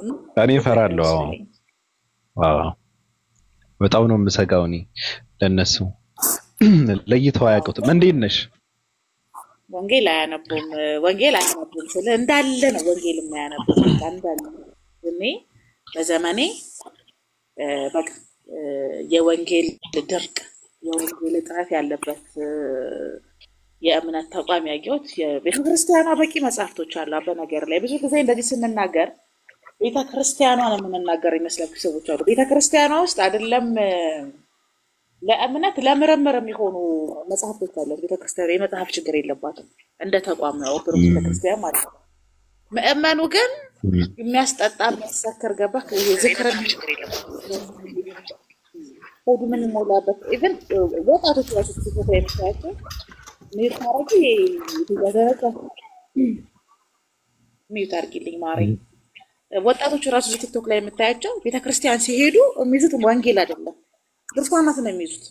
Speaker 3: ነው።
Speaker 1: እኔ እፈራለሁ። አዎ በጣም ነው የምሰጋው እኔ ለነሱ ለይተው አያውቁትም። እንዴት ነሽ?
Speaker 3: ወንጌል አያነቡም። ወንጌል አያነቡም ስለ እንዳለ ነው ወንጌል የማያነቡም እንዳለ። እኔ በዘመኔ በቃ የወንጌል ድርቅ የወንጌል እጥረት ያለበት የእምነት ተቋም ያየሁት የቤተ ክርስቲያኗ በቂ መጽሐፍቶች አሉ። በነገር ላይ ብዙ ጊዜ እንደዚህ ስንናገር ቤተ ክርስቲያኗን የምንናገር ይመስላችሁ ሰዎች አሉ። ቤተ ክርስቲያኗ ውስጥ አይደለም ለእምነት ለምርምር የሚሆኑ መጽሐፍቶች አሉ። ቤተ ክርስቲያን የመጽሐፍ ችግር የለባትም እንደ ተቋም ነው ኦርቶዶክስ ቤተክርስቲያን ማለት ነው። ምእመኑ ግን የሚያስጠጣ የሚያሰክር ገባ ዝክር ችግር የለባትም። ሆዱ ምን ሞላበት ኢቭን ወጣቶች ራሱ ሲፈታ የሚታያቸው ሚታረቂ ይተዘረቀ ሚታርቂልኝ ማረኝ ወጣቶች ራሱ ቲክቶክ ላይ የምታያቸው ቤተክርስቲያን ሲሄዱ የሚይዙት ወንጌል አይደለም ድርሳናት ነው የሚይዙት።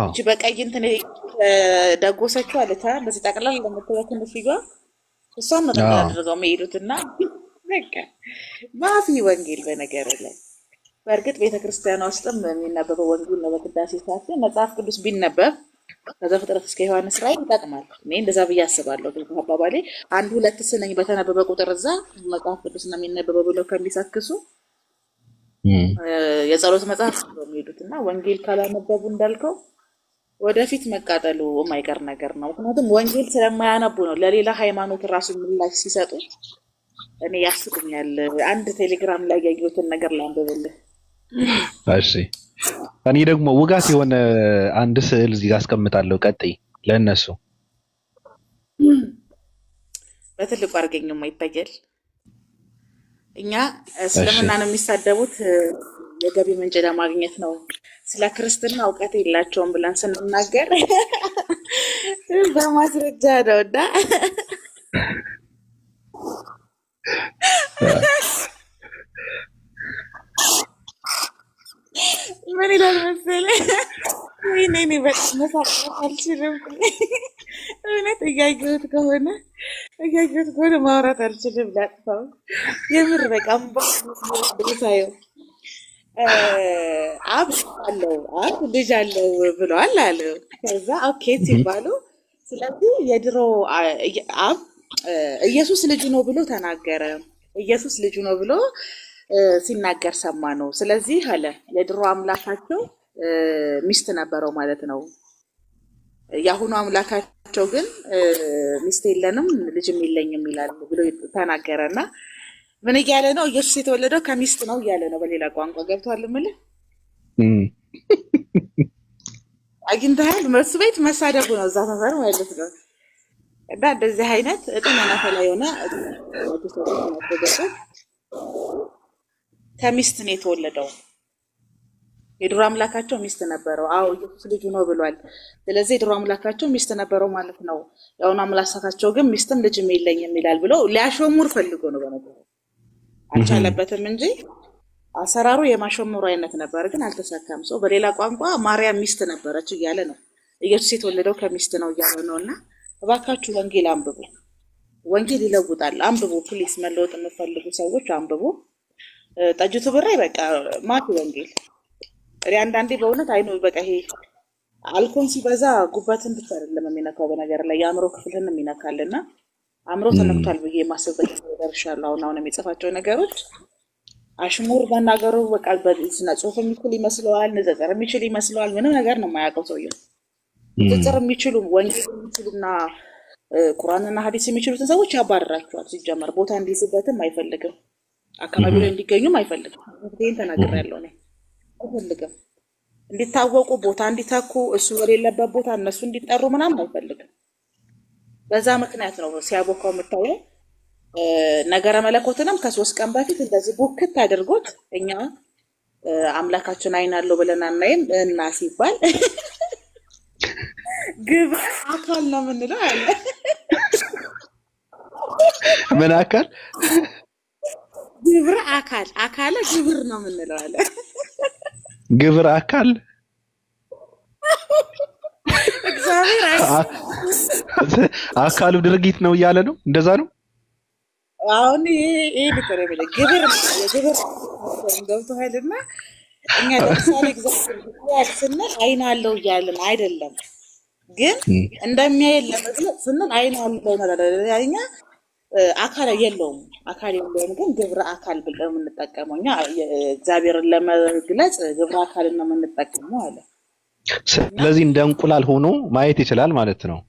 Speaker 3: እቺ በቀይ እንትን ደጎሰችው አለታ በዚህ ጠቅላላ ለምትወከን ፍይጓ እሷን ነው ተደረገው የሚሄዱትና በቃ ማፊ ወንጌል በነገር ላይ በእርግጥ ቤተክርስቲያን ውስጥም የሚነበበው ወንጌል ነው። በቅዳሴ ሰዓት መጽሐፍ ቅዱስ ቢነበብ ከዘፍጥረት እስከ ዮሐንስ ራእይ ይጠቅማል። እኔ እንደዛ ብዬ አስባለሁ። ግን አባባሌ አንድ ሁለት ስነኝ በተነበበ ቁጥር እዛ መጽሐፍ ቅዱስ ነው የሚነበበው ብለው ከሚሳክሱ የጸሎት መጽሐፍ ነው የሚሄዱትና ወንጌል ካላነበቡ እንዳልከው ወደፊት መቃጠሉ የማይቀር ነገር ነው። ምክንያቱም ወንጌል ስለማያነቡ ነው ለሌላ ሃይማኖት ራሱ ምላሽ ሲሰጡ እኔ ያስቁኛል። አንድ ቴሌግራም ላይ ያየሁትን ነገር ላንብብልህ።
Speaker 1: እሺ እኔ ደግሞ ውጋት የሆነ አንድ ስዕል እዚህ ጋር አስቀምጣለሁ። ቀጥይ ለነሱ
Speaker 3: በትልቁ አርገኝም ይታያል። እኛ ስለምንና ነው የሚሳደቡት የገቢ ምንጭ ለማግኘት ነው። ስለ ክርስትና እውቀት የላቸውም ብለን ስንናገር በማስረጃ ነውና ምን ይላል መሰለህ? ወይኔ በጣም መሳቅ አልችልም። እውነት እያየሁት ከሆነ ማውራት አልችልም። ላጥፋው የምር በቃም ባሳየው አብ ልጅ አለው ብለዋል አለ። ከዛ ኦኬ ሲባሉ ስለዚህ የድሮ አብ ኢየሱስ ልጁ ነው ብሎ ተናገረ። ኢየሱስ ልጁ ነው ብሎ ሲናገር ሰማ ነው። ስለዚህ አለ የድሮ አምላካቸው ሚስት ነበረው ማለት ነው። ያሁኑ አምላካቸው ግን ሚስት የለንም ልጅም የለኝም ይላል ብሎ ተናገረና ምን እያለ ነው? ኢየሱስ የተወለደው ከሚስት ነው እያለ ነው። በሌላ ቋንቋ ገብቷል ማለት አግኝተሃል። መልሱ ቤት መሳደቡ ነው እዛ ሰፈር ማለት ነው። እና እንደዚህ አይነት እጥመና ፈላ የሆነ ከሚስት ነው የተወለደው። የድሮ አምላካቸው ሚስት ነበረው። አዎ ኢየሱስ ልጁ ነው ብሏል። ስለዚህ የድሮ አምላካቸው ሚስት ነበረው ማለት ነው። ያውና አምላካቸው ግን ሚስትም ልጅም የለኝም ይላል ብሎ ሊያሾሙር ፈልጎ ነው በነገሩ። አልቻለበትም እንጂ አሰራሩ የማሾሙር አይነት ነበር፣ ግን አልተሳካም። ሰው በሌላ ቋንቋ ማርያም ሚስት ነበረች እያለ ነው። ኢየሱስ የተወለደው ከሚስት ነው እያለ ነውና እባካችሁ ወንጌል አንብቡ። ወንጌል ይለውጣል። አንብቡ ፕሊስ። መለወጥ የምትፈልጉ ሰዎች አንብቡ። ጠጅቱ ብሬ በቃ ማት ወንጌል አንዳንዴ በእውነት አይኑ በቃ ይሄ አልኮል ሲበዛ ጉበትን ብቻ አይደለም የሚነካው፣ በነገር ላይ የአእምሮ ክፍልን የሚነካልና አእምሮ ተነክቷል ብዬ ማሰበት ደርሻለሁ። አሁን የሚጽፋቸው ነገሮች አሽሙር መናገሩ በቃ በስነ ጽሁፍ የሚችል ይመስለዋል፣ ንጽጽር የሚችል ይመስለዋል። ምንም ነገር ነው የማያውቀው ሰውየው። ንጽጽር የሚችሉ ወንጌል የሚችሉና ቁርአንና ሐዲስ የሚችሉትን ሰዎች ያባረራቸዋል። ሲጀመር ቦታ እንዲይዝበትም አይፈልግም፣ አካባቢ ላይ እንዲገኙም አይፈልግም። ይሄን ተናግሬያለሁ እኔ አይፈልግም። እንዲታወቁ ቦታ እንዲተኩ እሱ በሌለበት ቦታ እነሱ እንዲጠሩ ምናምን አይፈልግም። በዛ ምክንያት ነው ሲያቦካው የምታየው። ነገረ መለኮትንም ከ3 ቀን በፊት እንደዚህ ቡክት አድርጎት እኛ አምላካችን አይን አለው ብለን አናይም እና ሲባል ግብረ አካል ነው የምንለው አለ።
Speaker 1: ምን አካል?
Speaker 3: ግብረ አካል አካለ ግብር ነው የምንለው አለ።
Speaker 1: ግብረ አካል
Speaker 3: እግዚአብሔር
Speaker 1: አካሉ ድርጊት ነው እያለ ነው። እንደዛ ነው።
Speaker 3: አሁን ይሄ ልከረ በለ ግብር የግብር ገብቶሃልና እኛ ለምሳሌ እግዚአብሔር ስንል አይን አለው እያልን አይደለም፣ ግን እንደሚያየን ለመግለጽ ስንል አይን አለው ማለት ያኛ አካል የለውም። አካል የለውም ግን ግብረ አካል ብለን የምንጠቀመው እኛ እግዚአብሔርን ለመግለጽ ግብረ አካልን ነው የምንጠቀመው አለ።
Speaker 1: ስለዚህ እንደ እንቁላል ሆኖ ማየት ይችላል ማለት ነው።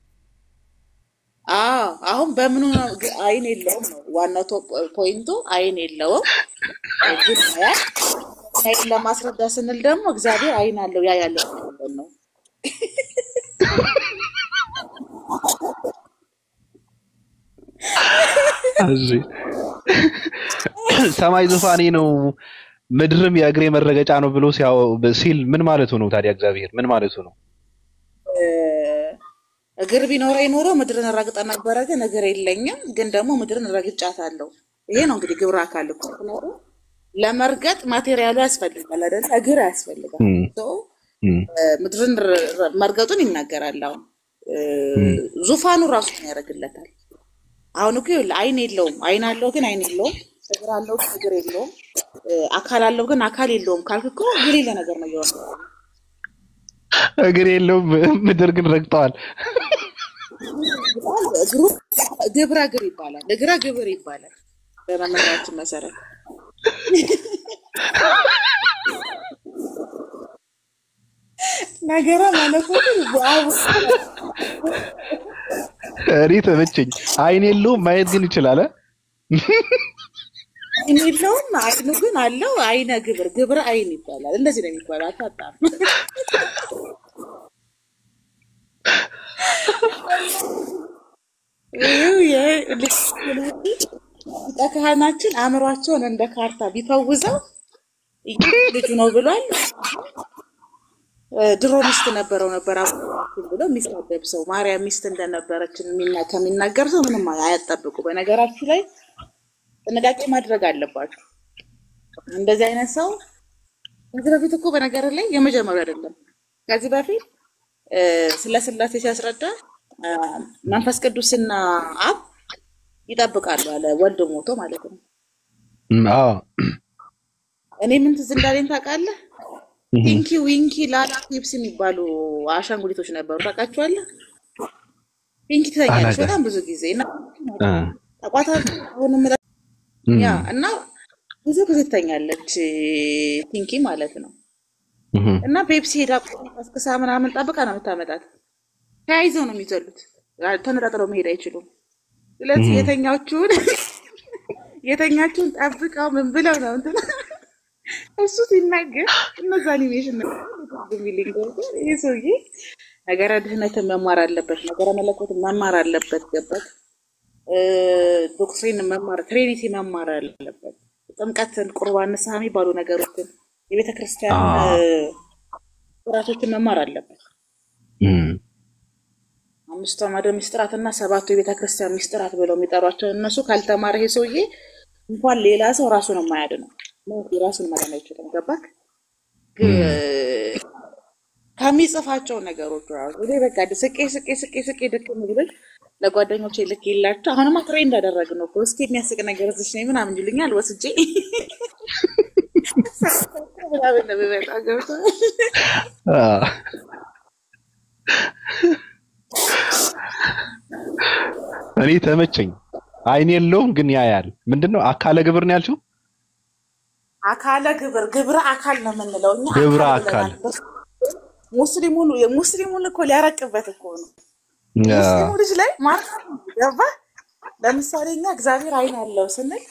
Speaker 3: አሁን በምኑ አይን የለውም ነው ዋናው ፖይንቱ። አይን የለውም ግን አይን ለማስረዳት ስንል ደግሞ እግዚአብሔር አይን አለው ያ ያለው ነው። ሰማይ ዙፋኔ ነው ምድርም የእግሬ መረገጫ ነው ብሎ ሲል ምን ማለቱ ነው ታዲያ? እግዚአብሔር ምን ማለቱ ነው? እግር ቢኖረኝ ኖሮ ምድርን ረግጠ ነበረ፣ ግን እግር የለኝም፣ ግን ደግሞ ምድርን ረግጫታለሁ። ይሄ ነው እንግዲህ ግብረ አካል እኮ ነው። ለመርገጥ ማቴሪያሉ ያስፈልጋል አይደል? እግር ያስፈልጋል። ምድርን መርገጡን ይናገራል። አሁን ዙፋኑ ራሱ ያደርግለታል። አሁን እኮ አይን የለውም፣ አይን አለው ግን አይን የለውም፣ እግር አለው ግን እግር የለውም፣ አካል አለው ግን አካል የለውም ካልክ እኮ የሌለ ነገር ነው የሚሆነው።
Speaker 1: እግር የለውም ምድር ግን ረግጠዋል።
Speaker 3: እግሩ ግብረ እግር ይባላል፣ እግረ ግብር ይባላል በመመሪያችን መሰረት። ነገረ መለኮት ዋው
Speaker 1: እሪት ተመቸኝ። አይን የለውም ማየት ግን ይችላል።
Speaker 3: አይን የለውም አይኑ ግን አለው። አይነ ግብር ግብረ አይን ይባላል። እንደዚህ ነው የሚባለው። አታጣም። ካህናችን አእምሯቸውን እንደ ካርታ ቢፈውዘው ልጁ ነው ብሏል። ድሮ ሚስት ነበረው ነበር ብሎ የሚሳደብ ሰው ማርያም ሚስት እንደነበረች ከሚናገር ሰው ምንም አያጠብቁ። በነገራችሁ ላይ ጥንቃቄ ማድረግ አለባችሁ። እንደዚህ አይነት ሰው ከዚህ በፊት እኮ በነገር ላይ የመጀመሪያው አይደለም። ከዚህ በፊት ስለ ሥላሴ ሲያስረዳ መንፈስ ቅዱስና አብ ይጠብቃሉ አለ። ወልድ ሞቶ ማለት ነው። እኔ ምን ትዝ እንዳለኝ ታውቃለህ? ፒንኪ ዊንኪ ላላ ፒፕስ የሚባሉ አሻንጉሊቶች ነበሩ። ታውቃቸዋለህ? ፒንኪ ትተኛለች በጣም ብዙ ጊዜ እና ታቋታለህ። አሁንም ያ እና ብዙ ጊዜ ትተኛለች ፒንኪ ማለት ነው። እና ፔፕሲ ሄዳ ቀስቅሳ ምናምን ጠብቃ ነው የምታመጣት። ተያይዘው ነው የሚዘሉት፣ ተነጣጥለው መሄድ አይችሉም። ስለዚህ የተኛችሁን ጠብቀው ምን ብለው ነው እንትን እሱ ሲናገር እነዛ አኒሜሽን ነው የሚልኝ። ይሄ ሰውዬ ነገረ ድህነትን መማር አለበት፣ ነገረ መለኮትን መማር አለበት፣ ገበት ዶክትሪን መማር ትሪኒቲ መማር አለበት፣ ጥምቀትን፣ ቁርባን፣ ንስሐ የሚባሉ ነገሮችን የቤተ ክርስቲያን ስርዓቶችን መማር አለበት። አምስቱ አዕማደ ምስጢራትና ሰባቱ የቤተ ክርስቲያን ምስጢራት ብለው የሚጠሯቸው እነሱ ካልተማረ ይሄ ሰውዬ እንኳን ሌላ ሰው ራሱ ነው የማያድነው። ራሱን ማዳን አይችልም። ገባክ? ከሚጽፋቸው ነገሮች ራሱ እኔ በቃ ስቄ ደክም ብሎኝ ለጓደኞቼ ልክ ይላቸው። አሁንማ ትሬንድ አደረግነው እኮ እስኪ የሚያስቅ ነገር እዚህ ነኝ ምናምን ይሉኛል። ወስጄ ምናምን ነው የሚመጣ። ገብቶሃል?
Speaker 1: እኔ ተመቸኝ። አይን የለውም ግን ያያል። ምንድነው አካለ ግብር ነው ያልሽው?
Speaker 3: አካለ ግብር ግብረ አካል ነው የምንለው እኛ።
Speaker 1: ግብረ አካል
Speaker 3: ሙስሊሙን እኮ ሊያረቅበት እኮ ነው። ሙስሊሙ ልጅ ላይ ማለት ገባ። ለምሳሌ እኛ እግዚአብሔር አይን አለው ስንል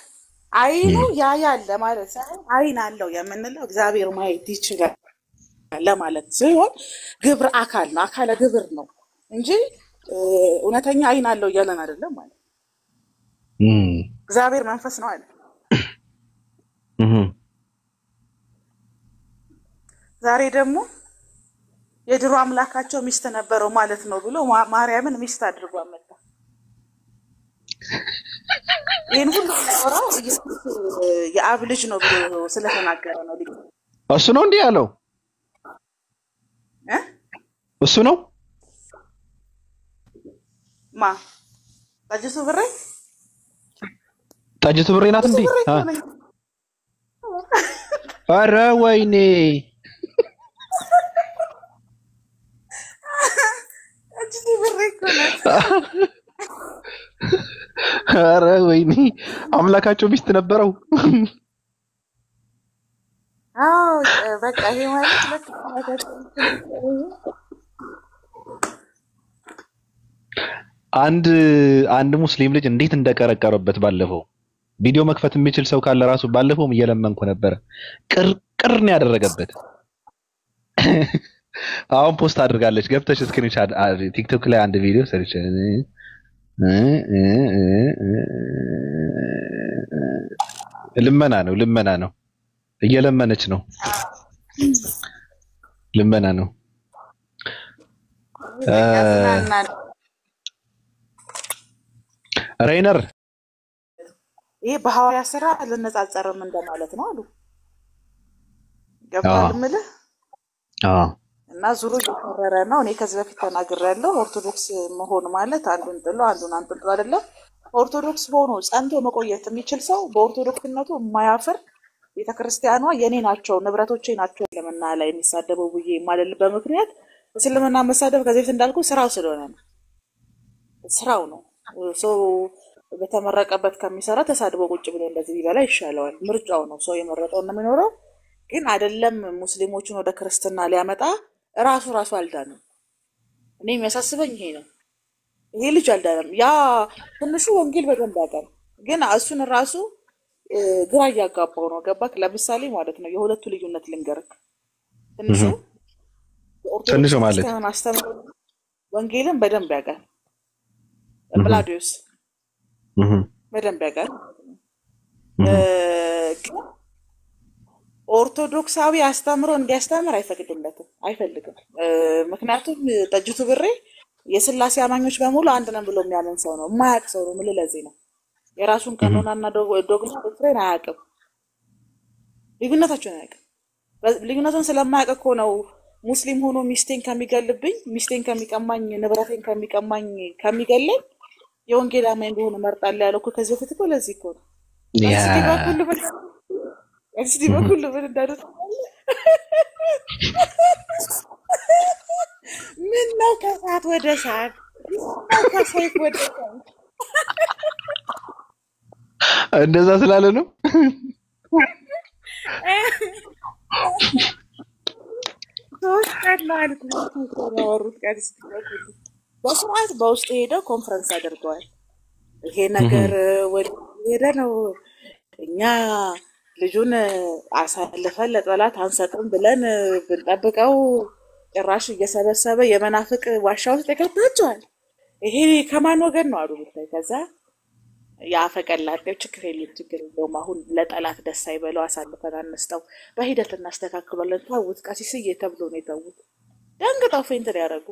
Speaker 3: አይኑ ያያል ማለት ሳይሆን አይን አለው የምንለው እግዚአብሔር ማየት ይችላል ለማለት ሲሆን ግብር አካል ነው አካለ ግብር ነው እንጂ እውነተኛ አይን አለው እያለን አይደለም ማለት እግዚአብሔር መንፈስ ነው አለ ዛሬ ደግሞ የድሮ አምላካቸው ሚስት ነበረው ማለት ነው ብሎ ማርያምን ሚስት አድርጎ አመጣ ይሄን ሁሉ ወራው የአብ ልጅ ነው ብሎ ስለተናገረ ነው
Speaker 1: እሱ ነው እንዴ ያለው እሱ ነው
Speaker 3: ማ
Speaker 1: ጠጅቱ ብሬ ናት እንዴ ኧረ ወይኔ
Speaker 3: ጠጅቱ ብሬ ኮናት
Speaker 1: ኧረ ወይኔ አምላካቸው ሚስት ነበረው
Speaker 3: አዎ በቃ ይሄ ማለት
Speaker 1: አንድ ሙስሊም ልጅ እንዴት እንደቀረቀረበት ባለፈው ቪዲዮ መክፈት የሚችል ሰው ካለ ራሱ ባለፈውም እየለመንኩ ነበር ቅርቅር ነው ያደረገበት አሁን ፖስት አድርጋለች ገብተሽ ስክሪንሻት ቲክቶክ ላይ አንድ ቪዲዮ ሰርች ልመና ነው እየለመነች ነው ልመና ነው ሬይነር
Speaker 3: ይሄ በሐዋርያ ሥራ ለነጻጸርም እንደማለት ነው አሉ ገባል ምልህ እና ዙሩ እየተረረ ነው እኔ ከዚህ በፊት ተናግሬያለሁ ኦርቶዶክስ መሆን ማለት አንዱን ጥሎ አንዱን አንጥሎ አይደለም ኦርቶዶክስ ሆኖ ጸንቶ መቆየት የሚችል ሰው በኦርቶዶክስነቱ የማያፍር ቤተክርስቲያኗ የኔ ናቸው ንብረቶቼ ናቸው ለምና ላይ የሚሳደበው ብዬ ማለት በምክንያት እስልምና መሳደብ ከዚህ በፊት እንዳልኩ ስራው ስለሆነ ነው ስራው ነው ሰው በተመረቀበት ከሚሰራ ተሳድቦ ቁጭ ብሎ እንደዚህ ቢበላ ይሻለዋል ምርጫው ነው ሰው የመረጠው ነው የሚኖረው ግን አይደለም ሙስሊሞችን ወደ ክርስትና ሊያመጣ ራሱ አልዳነም እኔ የሚያሳስበኝ ይሄ ነው ይሄ ልጅ አልዳነም ያ ትንሹ ወንጌል በደንብ ያውቃል ግን እሱን ራሱ ግራ ያጋባው ነው ገባክ ለምሳሌ ማለት ነው የሁለቱ ልዩነት ልንገርክ
Speaker 1: ትንሹ ማለት
Speaker 3: ወንጌልን በደንብ ያውቃል ብላዲዮስ በደንብ ያውቃል ኦርቶዶክሳዊ አስተምሮ እንዲያስተምር አይፈልግም ምክንያቱም ጠጅቱ ብሬ የሥላሴ አማኞች በሙሉ አንድ ነን ብሎ የሚያምን ሰው ነው የማያውቅ ሰው ነው ምን ለዚህ ነው የራሱን ቀኖናና ዶግማ ዶክትሪን አያውቅም ልዩነታቸውን አያውቅም ልዩነቱን ስለማያውቅ እኮ ነው ሙስሊም ሆኖ ሚስቴን ከሚገልብኝ ሚስቴን ከሚቀማኝ ንብረቴን ከሚገለኝ የወንጌል አማኝ እንደሆነ መርጣለሁ ያለው እኮ ከዚህ በፊት እኮ ለዚህ እኮ ነው እስቲ በኩል ምን እንዳደረገ ምን ነው ከሰዓት ወደ ሰዓት ከሰይፍ ወደ ሰይፍ
Speaker 1: እንደዛ ስላለ ነው
Speaker 3: ሶስት ቀን ማለት ነው ወሩት ቀን በስርዓት በውስጥ ሄደው ኮንፈረንስ አድርገዋል ይሄ ነገር ወደ ነው እኛ ልጁን አሳልፈን ለጠላት አንሰጥም ብለን ብንጠብቀው ጭራሽ እየሰበሰበ የመናፍቅ ዋሻ ውስጥ ተከታቸዋል ይሄ ከማን ወገን ነው አሉ ብታይ ከዛ ያፈቀላጤው ችግር የለውም አሁን ለጠላት ደስ አይበለው አሳልፈን አንስተው በሂደት እናስተካክሏለን ታውት ቀሲስዬ ተብሎ ነው የተውት ደንግጠው ፌንት ያደረጉ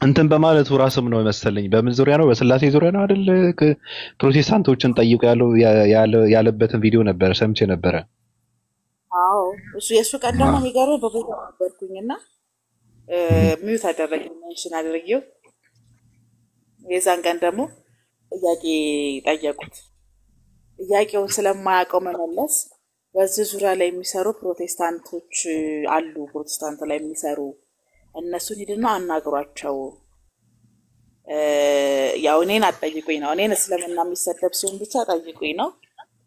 Speaker 1: እንትን በማለቱ ራስም ነው መሰለኝ በምን ዙሪያ ነው በስላሴ ዙሪያ ነው አይደል ፕሮቴስታንቶችን ጠይቁ ያለበትን ቪዲዮ ነበር ሰምቼ ነበር
Speaker 3: አዎ እሱ የሱ ቀን ደግሞ የሚገርም በቦታ ነበርኩኝና ሚዩት አደረገኝ ሜንሽን አድርጌው የዛን ቀን ደግሞ ጥያቄ ጠየቁት ጥያቄውን ስለማያውቀው መመለስ በዚህ ዙሪያ ላይ የሚሰሩ ፕሮቴስታንቶች አሉ ፕሮቴስታንት ላይ የሚሰሩ እነሱን ሄድና አናግሯቸው ያው እኔን አጠይቁኝ ነው እኔን እስልምና የሚሰደብ ሲሆን ብቻ ጠይቁኝ ነው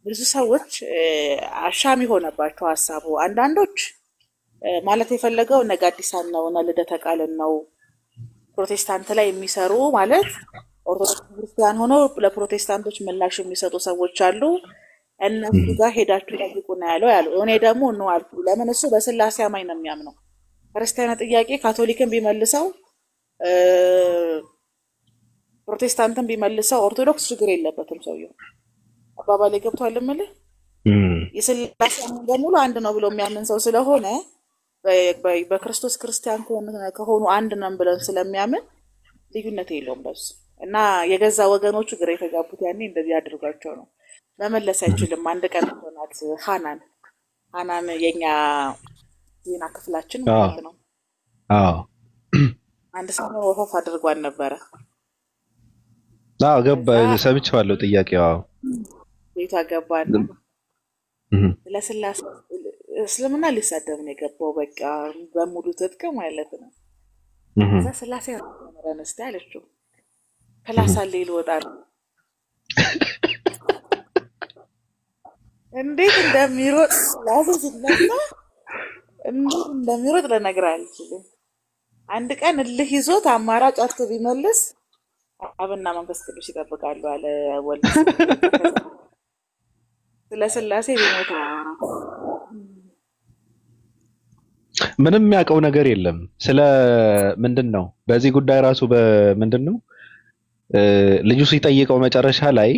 Speaker 3: ብዙ ሰዎች አሻሚ ሆነባቸው ሐሳቡ አንዳንዶች ማለት የፈለገው ነጋዲሳን ነው እና ልደተ ቃልን ነው ፕሮቴስታንት ላይ የሚሰሩ ማለት ኦርቶዶክስ ክርስቲያን ሆኖ ለፕሮቴስታንቶች ምላሽ የሚሰጡ ሰዎች አሉ እነሱ ጋር ሄዳችሁ ጠይቁና ያለው እኔ ደግሞ ነው አልኩ። ለምን እሱ በስላሴ አማኝ ነው የሚያምነው። ክርስቲያን ጥያቄ ካቶሊክን ቢመልሰው ፕሮቴስታንትን ቢመልሰው ኦርቶዶክስ ችግር የለበትም ሰውየው። አባባሌ ገብቷል ማለት የስላሴ አማኝ በሙሉ አንድ ነው ብሎ የሚያምን ሰው ስለሆነ በክርስቶስ ክርስቲያን ከሆኑ አንድ ነን ብለን ስለሚያምን ልዩነት የለውም በሱ እና የገዛ ወገኖቹ ግራ የተጋቡት ያኔ እንደዚህ አድርጓቸው ነው። መመለስ አይችልም። አንድ ቀን ሆናት ሃናን የኛ ዜና ክፍላችን ማለት ነው። አንድ ሰው ወፈፍ አድርጓን ነበረ።
Speaker 1: ገባ ሰምቼዋለሁ ጥያቄው።
Speaker 3: ቤቷ ገባና ለስላሴ እስልምና ሊሳደብ ነው የገባው። በቃ በሙሉ ትጥቅ ማለት ነው። ከዛ ስላሴ ረነስታ አለችው ክላስ አለ ይልወጣ ነው። እንዴት እንደሚሮጥ ለነግርህ አልችልም። አንድ ቀን እልህ ይዞት አማራጭ አጥቶ ቢመልስ አብና መንፈስ ቅዱስ ይጠብቃሉ አለ ወልድ። ስለ ስላሴ ቢሞት
Speaker 1: ምንም የሚያውቀው ነገር የለም። ስለ ምንድነው በዚህ ጉዳይ ራሱ በምንድነው ልጁ ሲጠይቀው መጨረሻ ላይ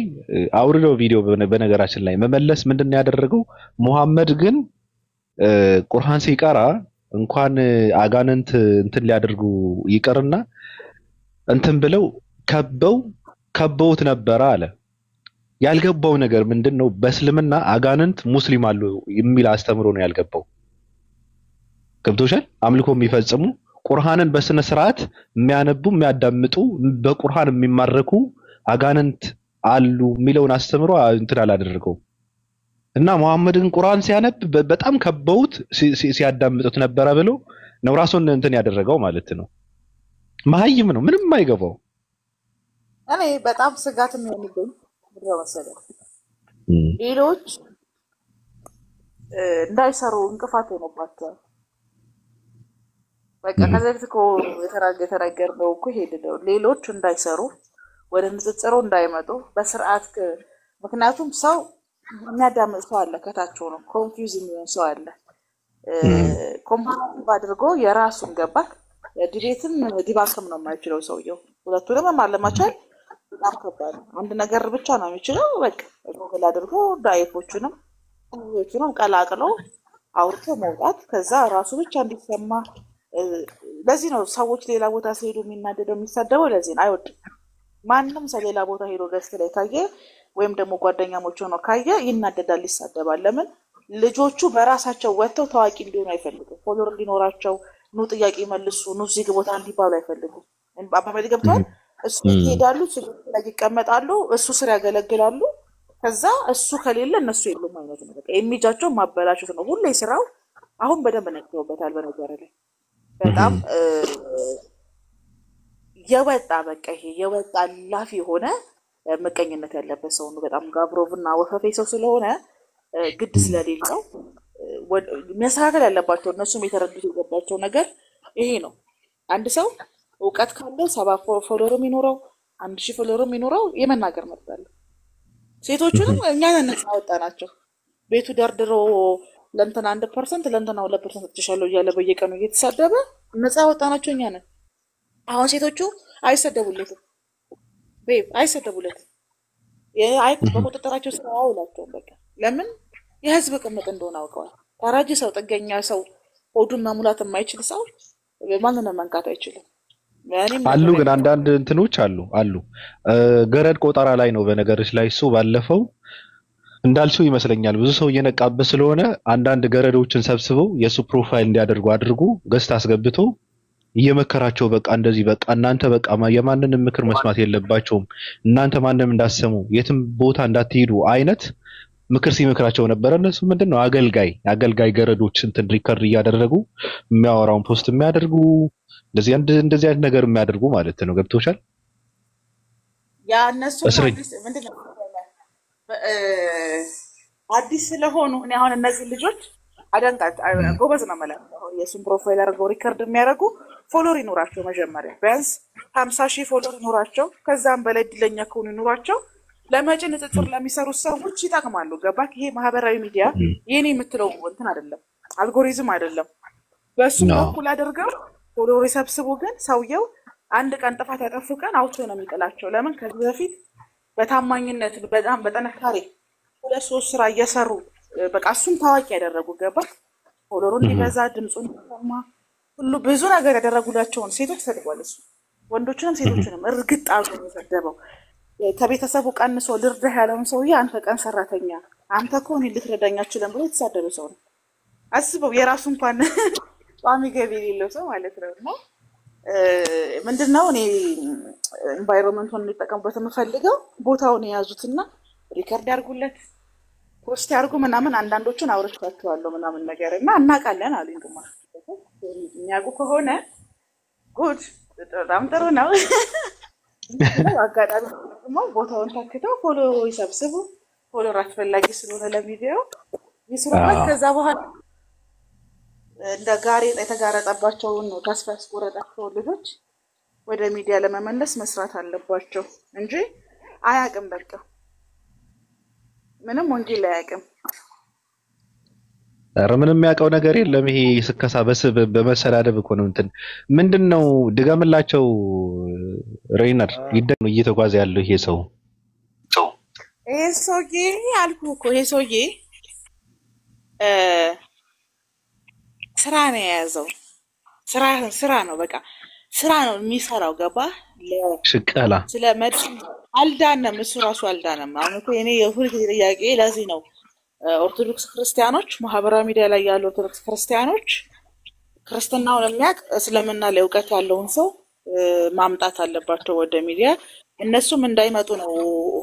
Speaker 1: አውርደው ቪዲዮ በነገራችን ላይ መመለስ ምንድነው ያደረገው? ሙሐመድ ግን ቁርአን ሲቀራ እንኳን አጋንንት እንትን ሊያደርጉ ይቀርና እንትን ብለው ከበውት ነበር አለ። ያልገባው ነገር ምንድነው? በእስልምና አጋንንት ሙስሊም አሉ የሚል አስተምሮ ነው ያልገባው። ገብቶሻል? አምልኮ የሚፈጽሙ ቁርአንን በስነ ስርዓት የሚያነቡ የሚያዳምጡ በቁርአን የሚማረኩ አጋንንት አሉ የሚለውን አስተምሮ እንትን አላደረገው እና ሙሐመድን ቁርአን ሲያነብ በጣም ከበውት ሲያዳምጡት ነበር ብሎ ነው ራሱን እንትን ያደረገው ማለት ነው። መሀይም ነው፣ ምንም አይገባው።
Speaker 3: እኔ በጣም ስጋት የሚሆንብኝ ምንድነው መሰለህ? ሌሎች እንዳይሰሩ እንቅፋት ሆኖባቸዋል። በቃ ከዚህ እኮ የተናገርነው እኮ ሄደው ሌሎች እንዳይሰሩ ወደ ንጽጽሩ እንዳይመጡ በስርዓት ምክንያቱም ሰው የሚያዳምጥ ሰው አለ፣ ከታች ሆኖ ኮንፊውዝ የሚሆን ሰው አለ። ኮምፓክት አድርጎ የራሱን ገባክ ዲቤትም ዲባንክም ነው የማይችለው ሰውየው። ሁለቱንም ማለማቻል በጣም ከባድ ነው። አንድ ነገር ብቻ ነው የሚችለው። በቃ ጎግል አድርጎ ዳይፎቹንም ቀላቅሎ አውርቶ መውጣት ከዛ ራሱ ብቻ እንዲሰማ። ለዚህ ነው ሰዎች ሌላ ቦታ ሲሄዱ የሚናደደው የሚሳደበው። ለዚህ ነው አይወድም። ማንም ሰው ሌላ ቦታ ሄዶ ገስት ላይ ካየ ወይም ደግሞ ጓደኛሞች ሆነው ካየ ይናደዳል፣ ይሳደባል። ለምን? ልጆቹ በራሳቸው ወጥተው ታዋቂ እንዲሆኑ አይፈልጉም። ፎሎወር እንዲኖራቸው ኑ ጥያቄ መልሱ ኑ እዚህ ቦታ እንዲባሉ አይፈልጉም። አባባል ገብቷል። እሱ ይሄዳሉ፣ እሱ ላይ ይቀመጣሉ፣ እሱ ስር ያገለግላሉ። ከዛ እሱ ከሌለ እነሱ የሉም አይነት ነው። በቃ የሚጃቸው ማበላሸት ነው ሁሌ ስራው። አሁን በደንብ ነግረውበታል። በነገር ላይ በጣም የወጣ በቃ ይሄ የወጣ ላፊ የሆነ መቀኝነት ያለበት ሰው ነው። በጣም ጋብሮቭና ወፈፌ ሰው ስለሆነ ግድ ስለሌለው መስተካከል ያለባቸው እነሱም የተረዱት የገባቸው ነገር ይሄ ነው። አንድ ሰው እውቀት ካለው 7 ፎሎወር የሚኖረው 1000 ፎሎወር የሚኖረው የመናገር መብት አለው። ሴቶቹንም እኛ ነን አወጣናቸው። ቤቱ ደርድሮ ለእንትና 1% ለእንትና 2% ተሻለው እያለ በየቀኑ እየተሳደበ ነፃ አወጣናቸው እኛ ነን። አሁን ሴቶቹ አይሰደቡለትም፣ አይሰደቡለትም። በቁጥጥራቸው ስራ አውላቸው በቃ ለምን የህዝብ ቅምጥ እንደሆነ አውቀዋል። ተራጅ ሰው ጥገኛ ሰው ሆዱን መሙላት የማይችል ሰው ማንንም መንካት አይችልም።
Speaker 1: አሉ ግን አንዳንድ እንትኖች አሉ ገረድ ቆጠራ ላይ ነው በነገርሽ ላይ እሱ ባለፈው እንዳልሽው ይመስለኛል ብዙ ሰው እየነቃበት ስለሆነ አንዳንድ ገረዶችን ሰብስበው የሱ ፕሮፋይል እንዲያደርጉ አድርጉ ገስት አስገብቶ እየመከራቸው በቃ እንደዚህ በቃ እናንተ በቃ የማንንም ምክር መስማት የለባቸውም እናንተ ማንንም እንዳሰሙ የትም ቦታ እንዳትሄዱ አይነት ምክር ሲመክራቸው ነበር። እነሱ ምንድነው አገልጋይ ገረዶች እንትን ሪከርድ እያደረጉ የሚያወራውን ፖስት የሚያደርጉ እንደዚህ አይነት ነገር የሚያደርጉ ማለት ነው። ገብቶሻል?
Speaker 3: ያ እነሱ ምንድነው አዲስ ስለሆኑ እኔ አሁን እነዚህ ልጆች አደንቃቸው ጎበዝ ነው ማለት ነው። የሱን ፕሮፋይል አድርገው ሪከርድ የሚያደርጉ ፎሎወር ይኖራቸው መጀመሪያ ቢያንስ 50,000 ፎሎወር ይኖራቸው ከዛም በላይ ድለኛ ከሆኑ ይኖራቸው ለመጪ ንጽጽር ለሚሰሩ ሰዎች ይጠቅማሉ። ገባክ? ይሄ ማህበራዊ ሚዲያ የኔ የምትለው እንትን አይደለም፣ አልጎሪዝም አይደለም። በሱ በኩል አድርገው ፎሎወር ይሰብስቡ። ግን ሰውየው አንድ ቀን ጥፋት ያጠፉ ቀን አውቶ ነው የሚጥላቸው። ለምን? ከዚህ በፊት በታማኝነት በጣም በጠነካሬ 2-3 ስራ እየሰሩ በቃ እሱን ታዋቂ ያደረጉ ገባክ? ፎሎወሩን ሊገዛ ድምጹን ሊሰማ ሁሉ ብዙ ነገር ያደረጉላቸውን ሴቶች ሰድቧል እሱ። ወንዶችንም ሴቶችንም እርግጥ አድርጎ የሰደበው ከቤተሰቡ ቀንሶ ልርዳህ ያለውን ሰውዬ አንተ ቀን ሰራተኛ አንተ እኮ እኔን ልትረዳኝ አትችልም ብሎ የተሳደበ ሰው ነው። አስበው፣ የራሱ እንኳን ቋሚ ገቢ የሌለው ሰው ማለት ነው። እና ምንድነው እኔ ኢንቫይሮንመንቱን እንዲጠቀሙበት የምፈልገው ቦታውን የያዙትና ሪከርድ ያርጉለት ፖስት ያርጉ ምናምን። አንዳንዶቹን አውርቻቸዋለሁ ምናምን ነገር እና እናውቃለን አሉኝ። ግማሽ የሚያውቁ ከሆነ ጉድ በጣም ጥሩ ነው። አጋጣሚ ደግሞ ቦታውን ታክተው ፎሎ ይሰብስቡ። ፎሎ አስፈላጊ ስለሆነ ለቪዲዮ ይስሩበት። ከዛ በኋላ እንደ ጋሬጣ የተጋረጠባቸውን ተስፋ ያስቆረጣቸው ልጆች ወደ ሚዲያ ለመመለስ መስራት አለባቸው እንጂ አያውቅም። በቃ ምንም ወንጌል አያውቅም።
Speaker 1: ኧረ ምንም የሚያውቀው ነገር የለም። ይሄ ስከሳ በስብ በመሰዳደብ እኮ ነው። እንትን ምንድነው ድገምላቸው ሬይነር ይደግ ነው እየተጓዘ ያለው ይሄ ሰው
Speaker 3: ይሄ ሰውዬ አልኩህ እኮ ይሄ ሰውዬ ስራ ነው የያዘው። ስራ ነው በቃ ስራ ነው የሚሰራው። ገባ?
Speaker 1: ሽቀላ
Speaker 3: ስለ መድን አልዳነም። እሱ ራሱ አልዳነም። አሁን እኮ እኔ የሁል ጊዜ ጥያቄ ለዚህ ነው ኦርቶዶክስ ክርስቲያኖች ማህበራዊ ሚዲያ ላይ ያሉ ኦርቶዶክስ ክርስቲያኖች ክርስትናውን የሚያውቅ እስልምና ላይ እውቀት ያለውን ሰው ማምጣት አለባቸው ወደ ሚዲያ። እነሱም እንዳይመጡ ነው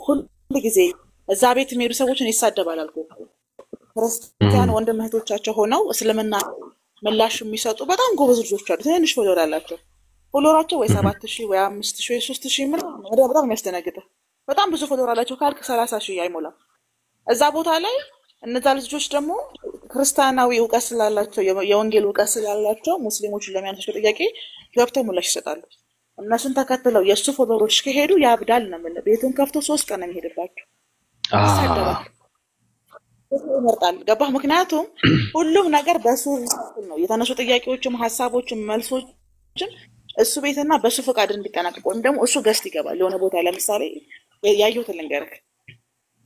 Speaker 3: ሁሉ ጊዜ እዛ ቤት የሚሄዱ ሰዎችን ይሳደባል አልኩህ። ክርስቲያን ወንድም እህቶቻቸው ሆነው እስልምና ምላሽ የሚሰጡ በጣም ጎበዝ ልጆች አሉ። ትንሽ ፎሎወር አላቸው። ፎሎወራቸው ወይ 7000 ወይ 5000 ወይ 3000 ምናምን በጣም የሚያስደነግጠው። በጣም ብዙ ፎሎወር አላቸው ካልክ 30000 አይሞላም። እዛ ቦታ ላይ እነዛ ልጆች ደግሞ ክርስቲያናዊ እውቀት ስላላቸው የወንጌል እውቀት ስላላቸው ሙስሊሞችን ለሚያነሱት ጥያቄ ገብተው ምላሽ ይሰጣሉ። እነሱን ተከትለው የሱ ፎሎወሮች ከሄዱ ያብዳል ነው ማለት። ቤቱን ከፍቶ 3 ቀን ነው የሚሄድባቸው። ይሳደባል፣ ይመርጣል። ገባህ? ምክንያቱም ሁሉም ነገር በሱ ነው የተነሱ ጥያቄዎችም ሐሳቦችም መልሶችም እሱ ቤትና በሱ ፈቃድ እንዲጠናቀቁ ወይም ደግሞ እሱ ገስት ይገባል የሆነ ቦታ። ለምሳሌ ያየሁትን ልንገርህ።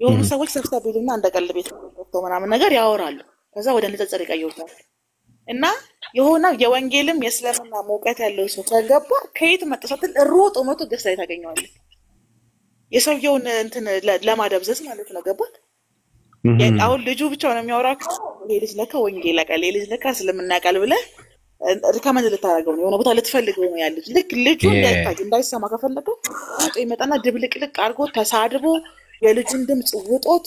Speaker 3: የሆኑ ሰዎች ሰብስታ ቢሉና እንደ ቀልድ ቤት ወጥተው ምናምን ነገር ያወራሉ። ከዛ ወደ ንጽጽር ይቀይሩታል። እና የሆነ የወንጌልም የእስልምና እውቀት ያለው ሰው ከገባ ከየት መጥተው ሮጦ መቶ ገስት ላይ ታገኘዋለህ። የሰውየውን እንትን ለማደብዘዝ ማለት ነው። ገባ? አሁን ልጁ ብቻው ነው የሚያወራው። ይሄ ልጅ ለካ ወንጌል ያውቃል፣ ይሄ ልጅ ለካ እስልምና ያውቃል ብለህ ሪከመንድ ልታደርገው ነው። የሆነ ቦታ ልትፈልገው ነው ያለው። ልክ ልጁ እንዳይሰማ ከፈለገው ይመጣና ድብልቅልቅ አድርጎ ተሳድቦ የልጁን ድምጽ ውጦት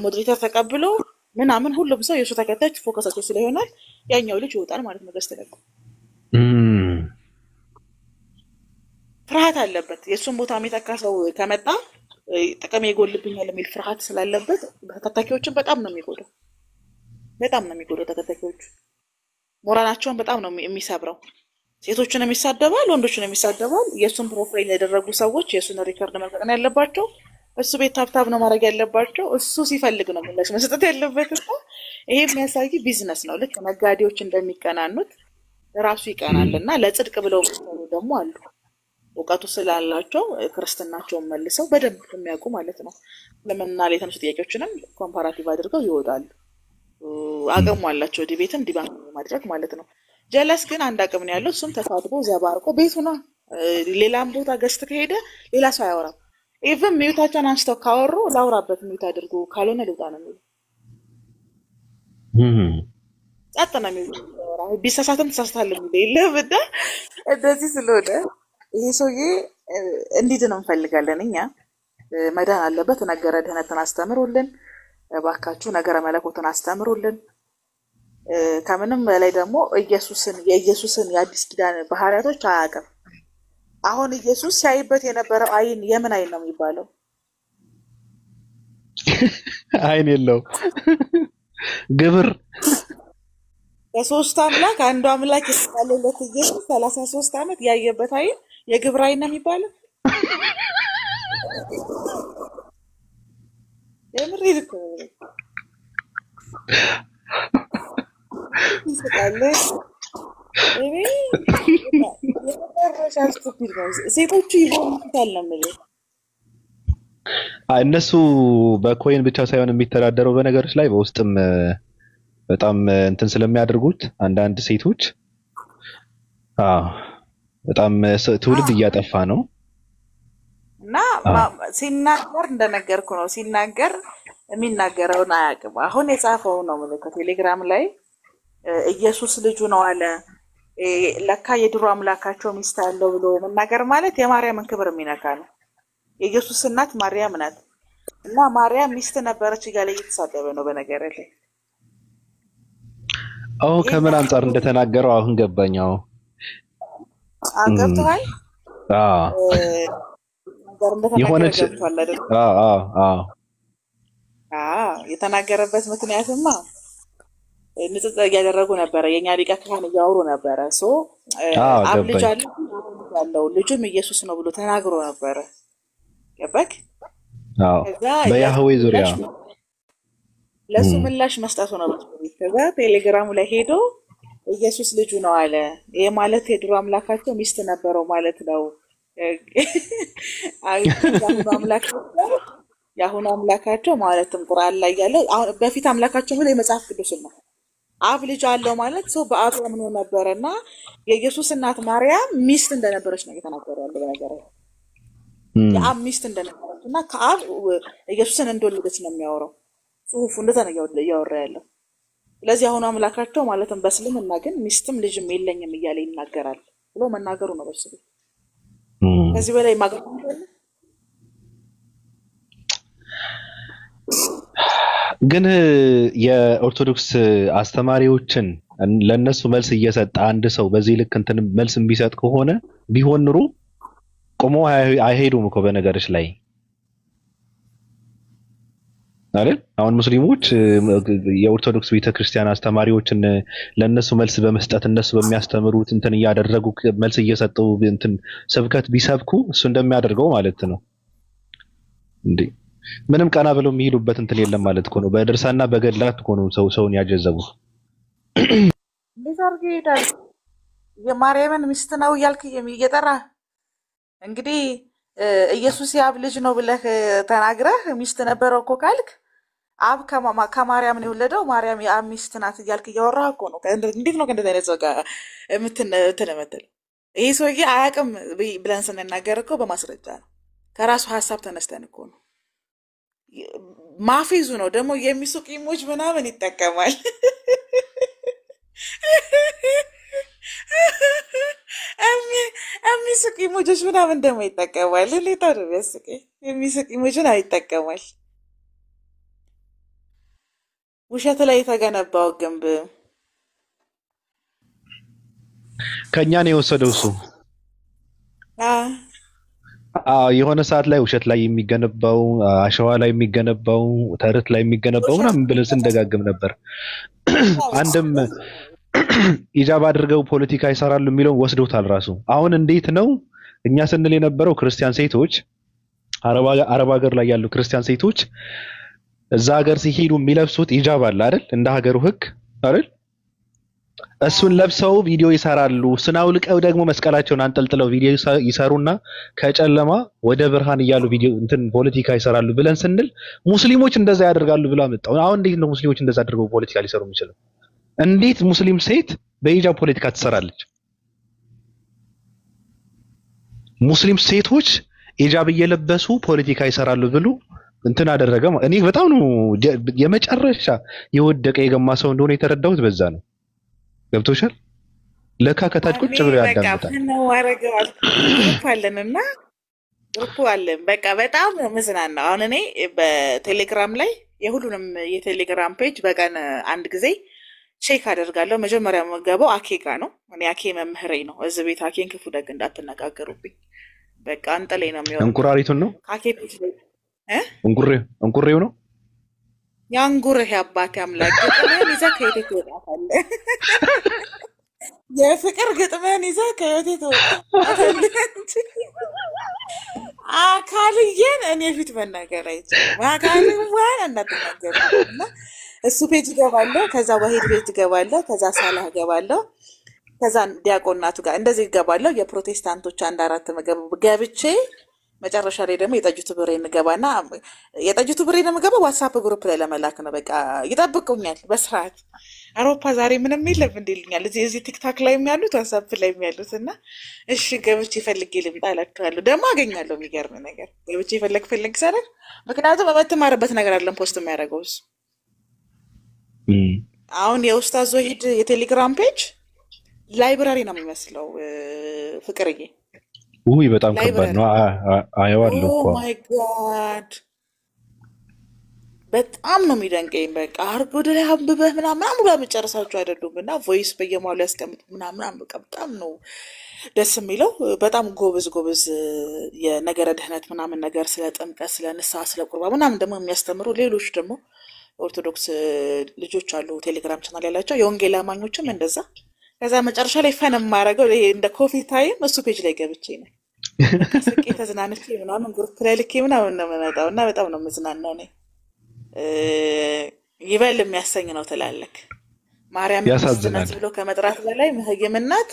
Speaker 3: ሞዴሬተር ተቀብሎ ምናምን ሁሉም ሰው የሱ ተከታዮች ፎከሳቸው ስለሆነ ያኛው ልጅ ይወጣል ማለት ነው። ገስተለቁ ፍርሃት አለበት። የሱን ቦታ የሚተካሰው ከመጣ ጥቅም ይጎልብኛል የሚል ፍርሃት ስላለበት ተከታዮችን በጣም ነው የሚጎዳው። ተከታዮች ሞራላቸውን በጣም ነው የሚሰብረው። ሴቶችን የሚሳደባል፣ ወንዶችን የሚሳደባል። የሱን ፕሮፋይል ያደረጉ ሰዎች የሱን ሪከርድ መልቀቅ ነው ያለባቸው። እሱ ቤት ታብታብ ነው ማድረግ ያለባቸው። እሱ ሲፈልግ ነው ምላሽ መስጠት ያለበት። ይሄ የሚያሳይ ቢዝነስ ነው። ልክ ነጋዴዎች እንደሚቀናኑት ራሱ ይቀናልና ለጽድቅ ብለው ደግሞ አሉ። እውቀቱ ስላላቸው ክርስትናቸውን መልሰው በደንብ የሚያውቁ ማለት ነው። ለምንና ለተነሱ ጥያቄዎችንም ኮምፓራቲቭ አድርገው ይወጣሉ። አቅሙ አላቸው ዲቤትን ዲባንክ ማድረግ ማለት ነው። ጀለስ ግን አንድ አቅም ነው ያለው። እሱም ተሳድቦ ዘባርቆ ቤቱ ነው። ሌላም ቦታ ገስት ከሄደ ሌላ ሰው አያወራም። ኢቭን ሚውታቸውን አንስተው ካወሩ ላውራበት ሚውት አድርጎ ካልሆነ ልውጣ ነው የሚለው። ጸጥ ነው የሚለው። ቢሳሳትም ተሳስታል የሚለው የለም። እና እንደዚህ ስለሆነ ይሄ ሰውዬ እንዲድ ነው እንፈልጋለን እኛ። መዳን አለበት። ነገረ ድህነትን አስተምሩልን እባካችሁ፣ ነገረ መለኮትን አስተምሩልን። ከምንም በላይ ደግሞ የኢየሱስን የአዲስ ኪዳን ባህሪያቶች አያውቅም። አሁን ኢየሱስ ሲያይበት የነበረው አይን የምን አይን ነው የሚባለው?
Speaker 1: አይን የለው ግብር።
Speaker 3: ከሶስት አምላክ አንዱ አምላክ የተባለለት ኢየሱስ 33 ዓመት ያየበት አይን የግብር አይን ነው የሚባለው። የምሬን እኮ ይስቃል። እኔ የመጨረሻ ስቱፒድ ነው። ሴቶቹ ይሆኑታል ነው የምልህ።
Speaker 1: እነሱ በኮይን ብቻ ሳይሆን የሚተዳደረው በነገሮች ላይ በውስጥም በጣም እንትን ስለሚያደርጉት አንዳንድ ሴቶች በጣም ትውልድ እያጠፋ ነው።
Speaker 3: እና ሲናገር እንደነገርኩ ነው። ሲናገር የሚናገረውን አያውቅም። አሁን የጻፈው ነው ማለት ቴሌግራም ላይ ኢየሱስ ልጁ ነው አለ። ለካ የድሮ አምላካቸው ሚስት አለው ብሎ መናገር ማለት የማርያምን ክብር የሚነካ ነው። የኢየሱስ እናት ማርያም ናት እና ማርያም ሚስት ነበረች እያለ እየተሳደበ ነው በነገር ላይ።
Speaker 1: ከምን አንፃር እንደተናገረው አሁን ገባኛው።
Speaker 3: ገብቶሃል?
Speaker 1: የሆነች
Speaker 3: የተናገረበት ምክንያትማ ንጽጽር እያደረጉ ነበረ። የኛ ሊቀ ካህን እያወሩ ነበረ። አብ ልጅ አለው ልጁም ኢየሱስ ነው ብሎ ተናግሮ ነበረ። ገባክ?
Speaker 1: በያህዌ ዙሪያ
Speaker 3: ለሱ ምላሽ መስጠቱ ነው። ከዛ ቴሌግራሙ ላይ ሄዶ ኢየሱስ ልጁ ነው አለ። ይሄ ማለት የድሮ አምላካቸው ሚስት ነበረው ማለት ነው። የአሁኑ አምላካቸው ማለትም ቁርአን ላይ ያለው አሁን በፊት አምላካቸው ብሎ የመጽሐፍ ቅዱስ ነው። አብ ልጅ አለው ማለት ሰው በአብ አምኖ ነበረና የኢየሱስ እናት ማርያም ሚስት እንደነበረች ነው የተናገረው ያለው ነገር። የአብ ሚስት እንደነበረች እና ከአብ ኢየሱስን እንደወለደች ነው የሚያወራው ጽሑፉ። እንደዛ ነው እያወራ ያለው። ስለዚህ አሁኑ አምላካቸው ማለትም በእስልምና ግን ሚስትም ልጅም የለኝም እያለ ይናገራል ብሎ መናገሩ ነው። በሱ ከዚህ በላይ ማግኘት
Speaker 1: ግን የኦርቶዶክስ አስተማሪዎችን ለነሱ መልስ እየሰጠ አንድ ሰው በዚህ ልክ እንትን መልስ ቢሰጥ ከሆነ ቢሆን ኑሮ ቆሞ አይሄዱም እኮ በነገርሽ ላይ አይደል? አሁን ሙስሊሞች የኦርቶዶክስ ቤተክርስቲያን አስተማሪዎችን ለነሱ መልስ በመስጠት እነሱ በሚያስተምሩት እንትን እያደረጉ መልስ እየሰጡ እንትን ስብከት ቢሰብኩ እሱ እንደሚያደርገው ማለት ነው እንዴ? ምንም ቀና ብለው የሚሄዱበት እንትን የለም ማለት እኮ ነው። በድርሳና በገድላት እኮ ነው ሰውን ያጀዘቡ።
Speaker 3: እንዴት አድርገህ ይሄዳል? የማርያምን ሚስት ነው እያልክ እየጠራ እንግዲህ ኢየሱስ የአብ ልጅ ነው ብለህ ተናግረህ ሚስት ነበረው እኮ ካልክ አብ ከማርያም ነው የወለደው ማርያም የአብ ሚስት ናት እያልክ እያወራህ እኮ ነው። እንዴት ነው ከእንደዚህ አይነት ሰው ጋር የምትነመተል? ይሄ ሰውዬ አያውቅም ብለን ስንናገር እኮ በማስረጃ ነው። ከራሱ ሀሳብ ተነስተን እኮ ነው። ማፌዙ ነው ደግሞ የሚሱቅ ኢሞጅ ምናምን ይጠቀማል። የሚሱቅ ኢሞጆች ምናምን ደግሞ ይጠቀማል። እንዴት ነው የሚያስቀኝ? የሚሱቅ ኢሞጅን ይጠቀማል። ውሸት ላይ የተገነባው ግንብ
Speaker 1: ከኛ ነው የወሰደው እሱ። የሆነ ሰዓት ላይ ውሸት ላይ የሚገነባው አሸዋ ላይ የሚገነባው ተረት ላይ የሚገነባው ምናምን ብለን ስንደጋግም ነበር። አንድም ኢጃባ አድርገው ፖለቲካ ይሰራሉ የሚለውን ወስዶታል ራሱ። አሁን እንዴት ነው እኛ ስንል የነበረው ክርስቲያን ሴቶች አረብ ሀገር ላይ ያሉ ክርስቲያን ሴቶች እዛ ሀገር ሲሄዱ የሚለብሱት ኢጃባ አለ አይደል? እንደ ሀገሩ ህግ አይደል? እሱን ለብሰው ቪዲዮ ይሰራሉ። ስናውልቀው ደግሞ መስቀላቸውን አንጠልጥለው ቪዲዮ ይሰሩና ከጨለማ ወደ ብርሃን እያሉ ቪዲዮ እንትን ፖለቲካ ይሰራሉ ብለን ስንል ሙስሊሞች እንደዛ ያደርጋሉ ብላ መጣው። አሁን እንዴት ነው ሙስሊሞች እንደዛ አድርገው ፖለቲካ ሊሰሩ የሚችለው? እንዴት ሙስሊም ሴት በሂጃብ ፖለቲካ ትሰራለች? ሙስሊም ሴቶች ሂጃብ እየለበሱ ፖለቲካ ይሰራሉ ብሎ እንትን አደረገ። እኔ በጣም ነው የመጨረሻ የወደቀ የገማ ሰው እንደሆነ የተረዳሁት በዛ ነው። ገብቶሻል? ለካ ከታች ቁጭ ብሎ ያዳምጣል።
Speaker 3: ነው አረጋው አለንና ግሩፕ አለን። በቃ በጣም መዝናናው። አሁን እኔ በቴሌግራም ላይ የሁሉንም የቴሌግራም ፔጅ በቀን አንድ ጊዜ ቼክ አደርጋለሁ። መጀመሪያ መገባው አኬጋ ነው። እኔ አኬ መምህሬ ነው። እዚህ ቤት አኬን ክፉ ደግ እንዳትነጋገሩብኝ። በቃ አንጠሌ ነው የሚሆነው።
Speaker 1: እንቁራሪቱን ነው
Speaker 3: አኬ ፔጅ ላይ
Speaker 1: እንቁሬው ነው
Speaker 3: ያንጉርህ አባቴ አምላክ ግጥምህን ይዘህ ከየት ትወጣለህ? የፍቅር ግጥምህን ይዘህ ከየት ትወጣለህ? አካልዬን እኔ ፊት መናገር አይቻልም። አካልዋን እንዳትናገር እና እሱ ፔጅ እገባለሁ፣ ከዛ ዋሂድ ቤት እገባለሁ፣ ከዛ ሳላህ እገባለሁ፣ ከዛ ዲያቆናቱ ጋር እንደዚህ እገባለሁ። የፕሮቴስታንቶች አንድ አራት ገብቼ መጨረሻ ላይ ደግሞ የጠጁት ብሬ እንገባና የጠጁት ብሬ ነው የምገባው ዋትስአፕ ግሩፕ ላይ ለመላክ ነው። በቃ ይጠብቁኛል በስርዓት። አውሮፓ ዛሬ ምንም የለም እንዲልኛል። እዚህ ቲክታክ ላይ ያሉት ዋትስአፕ ላይ ያሉት እና እሺ ገብቼ ፈልጌ ልምጣ እላቸዋለሁ። ደግሞ አገኛለሁ። የሚገርም ነገር ገብቼ ፈልግ ሰረግ ምክንያቱም የምትማርበት ነገር አለን ፖስት የሚያደርገው እሱ። አሁን የኡስታዝ ወሂድ የቴሌግራም ፔጅ ላይብራሪ ነው የሚመስለው ፍቅርዬ።
Speaker 1: ውይ በጣም ከባድ ነው። አየዋለሁ እኮ
Speaker 3: ኦ ማይ ጋድ በጣም ነው የሚደንቀኝ። በቃ አርጎ ወደ አንብበህ ምናምን ብላ መጨረሳቸው አይደሉም እና ቮይስ በየማሉ ያስቀምጥ ምናምን በቃ በጣም ነው ደስ የሚለው። በጣም ጎበዝ የነገረ ድህነት ምናምን ነገር ስለ ጥምቀት፣ ስለ ንስሐ፣ ስለ ቁርባን ምናምን ደግሞ የሚያስተምሩ ሌሎች ደግሞ ኦርቶዶክስ ልጆች አሉ ቴሌግራም ቻናል ያላቸው የወንጌል አማኞችም እንደዛ። ከዛ መጨረሻ ላይ ፈን የማደርገው እንደ ኮፊ ታይም እሱ ፔጅ ላይ ገብቼ ነው ስቄ ተዝናንቼ ምናምን ግሩፕ ላይ ልኬ ምናምን ነው የምመጣው እና በጣም ነው የምዝናናው ነኝ። ይበል የሚያሰኝ ነው ትላለክ። ማርያም ያሳዝናል ብሎ ከመጥራት በላይ መህየም እናት።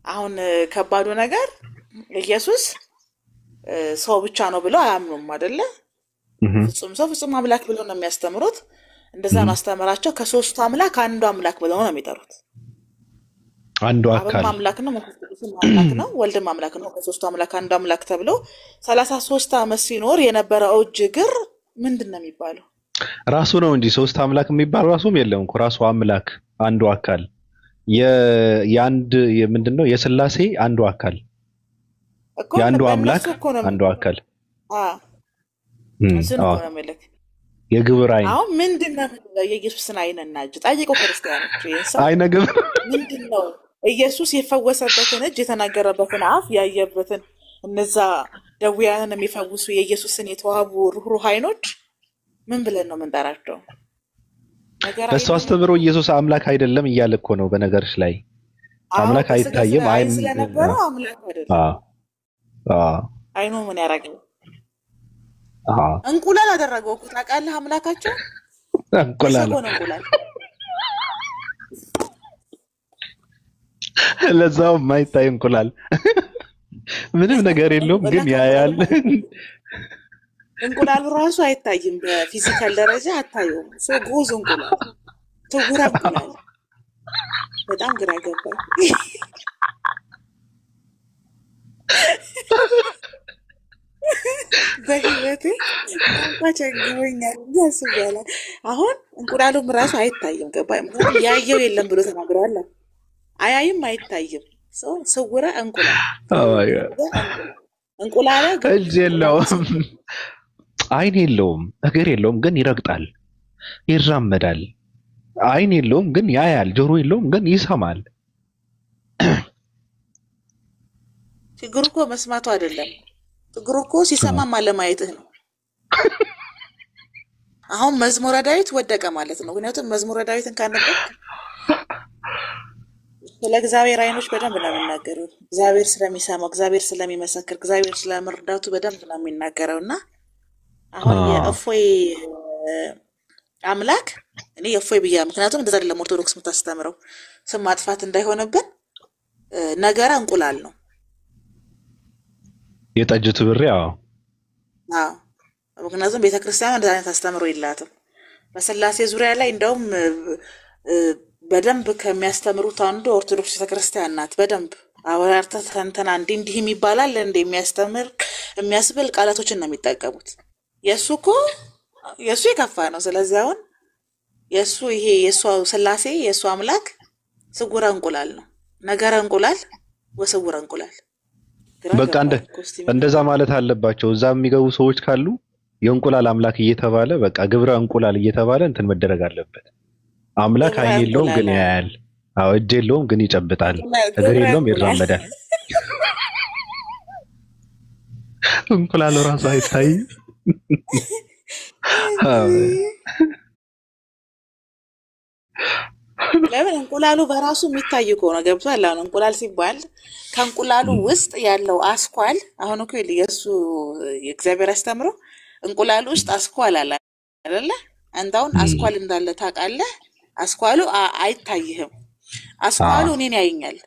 Speaker 3: አሁን ከባዱ ነገር ኢየሱስ ሰው ብቻ ነው ብለው አያምኑም አይደለ? ፍጹም ሰው ፍጹም አምላክ ብለው ነው የሚያስተምሩት። እንደዛ ነው አስተምራቸው። ከሶስቱ አምላክ አንዱ አምላክ ብለው ነው የሚጠሩት።
Speaker 1: አንዱ አካል
Speaker 3: አምላክ ነው፣ መንፈስ ቅዱስም አምላክ ነው፣ ወልድም አምላክ ነው። ከሶስቱ አምላክ አንዱ አምላክ ተብሎ 33 ዓመት ሲኖር የነበረው እጅግር ምንድን ነው የሚባለው?
Speaker 1: ራሱ ነው እንጂ ሶስት አምላክ የሚባል ራሱም የለም እኮ። ራሱ አምላክ አንዱ አካል የአንድ ምንድነው የሥላሴ አንዱ አካል የአንዱ አምላክ አንዱ አካል
Speaker 3: እሱ ነው የሚልክ
Speaker 1: የግብር አይን።
Speaker 3: አሁን ምንድነው የኢየሱስን አይንና እጅ ጠይቁ ክርስቲያኖች።
Speaker 1: አይነ ግብር
Speaker 3: ምንድነው? ኢየሱስ የፈወሰበትን እጅ የተናገረበትን አፍ ያየበትን እነዛ ደዌያንን የሚፈውሱ የኢየሱስን የተዋቡ ሩህሩህ አይኖች ምን ብለን ነው የምንጠራቸው?
Speaker 1: በሱ አስተምሮ ኢየሱስ አምላክ አይደለም እያለ እኮ ነው። በነገርሽ ላይ አምላክ አይታየም። አይን
Speaker 3: ስለነበረው አምላክ አይደለም። አይኑ ምን ያደርጋል? እንቁላል አደረገው እኮ ታውቃለህ። አምላካቸው
Speaker 1: እንቁላል ለዛው ማይታይ እንቁላል ምንም ነገር የለውም ግን ያያል።
Speaker 3: እንቁላሉ ራሱ አይታይም፣ በፊዚካል ደረጃ አታየውም። ሰው ጎዝ እንቁላል ትውራ እንቁላል በጣም ግራ ገባኝ። በህይወቴ ቸግሮኛል ያስባላ። አሁን እንቁላሉም ራሱ አይታይም። ገባኝ ያየው የለም ብሎ ተናግሯል። አያይም አይታይም። ሰው ስውራ እንቁላል እንቁላል
Speaker 1: እጅ የለውም፣ አይን የለውም፣ እግር የለውም ግን ይረግጣል፣ ይራመዳል። አይን የለውም ግን ያያል፣ ጆሮ የለውም ግን ይሰማል።
Speaker 3: ችግሩ እኮ መስማቱ አይደለም። ችግሩ እኮ ሲሰማም አለማየትህ ነው። አሁን መዝሙረ ዳዊት ወደቀ ማለት ነው። ምክንያቱም መዝሙረ ዳዊትን ካነበብክ ስለ እግዚአብሔር አይኖች በደንብ ነው የሚናገረው። እግዚአብሔር ስለሚሰማው፣ እግዚአብሔር ስለሚመሰክር፣ እግዚአብሔር ስለመርዳቱ በደንብ ነው የሚናገረው። እና አሁን የእፎይ አምላክ እኔ የእፎይ ብያ ምክንያቱም እንደዛ አይደለም ኦርቶዶክስ የምታስተምረው ስም ማጥፋት እንዳይሆንብን ነገረ እንቁላል ነው
Speaker 1: የጠጅቱ ብሬ። አዎ
Speaker 3: ምክንያቱም ቤተክርስቲያን እንደዛ አይነት አስተምሮ የላትም። በስላሴ ዙሪያ ላይ እንደውም በደንብ ከሚያስተምሩት አንዱ ኦርቶዶክስ ቤተክርስቲያን ናት። በደንብ አወራርታ ተንተና እንዲህ የሚባላል የሚያስተምር የሚያስብል ቃላቶችን ነው የሚጠቀሙት። የሱ እኮ የሱ የከፋ ነው። ስለዚህ አሁን የሱ ይሄ የሱ ስላሴ የሱ አምላክ ስውረ እንቁላል ነው። ነገረ እንቁላል ወስውረ እንቁላል።
Speaker 1: በቃ እንደዛ ማለት አለባቸው። እዛ የሚገቡ ሰዎች ካሉ የእንቁላል አምላክ እየተባለ በቃ ግብረ እንቁላል እየተባለ እንትን መደረግ አለበት። አምላክ አይን የለውም ግን ያያል፣ እጅ የለውም ግን ይጨብጣል፣ እግር የለውም ይራመዳል። እንቁላሉ ራሱ አይታይም።
Speaker 3: ለምን እንቁላሉ በራሱ የሚታይ ከሆነ ገብቷል። አሁን እንቁላል ሲባል ከእንቁላሉ ውስጥ ያለው አስኳል አሁን እኮ የሱ የእግዚአብሔር አስተምሮ እንቁላሉ ውስጥ አስኳል አለ አይደለ? አንተ አሁን አስኳል እንዳለ ታውቃለህ። አስኳሉ አይታይህም። አስኳሉ እኔን ያየኛል፣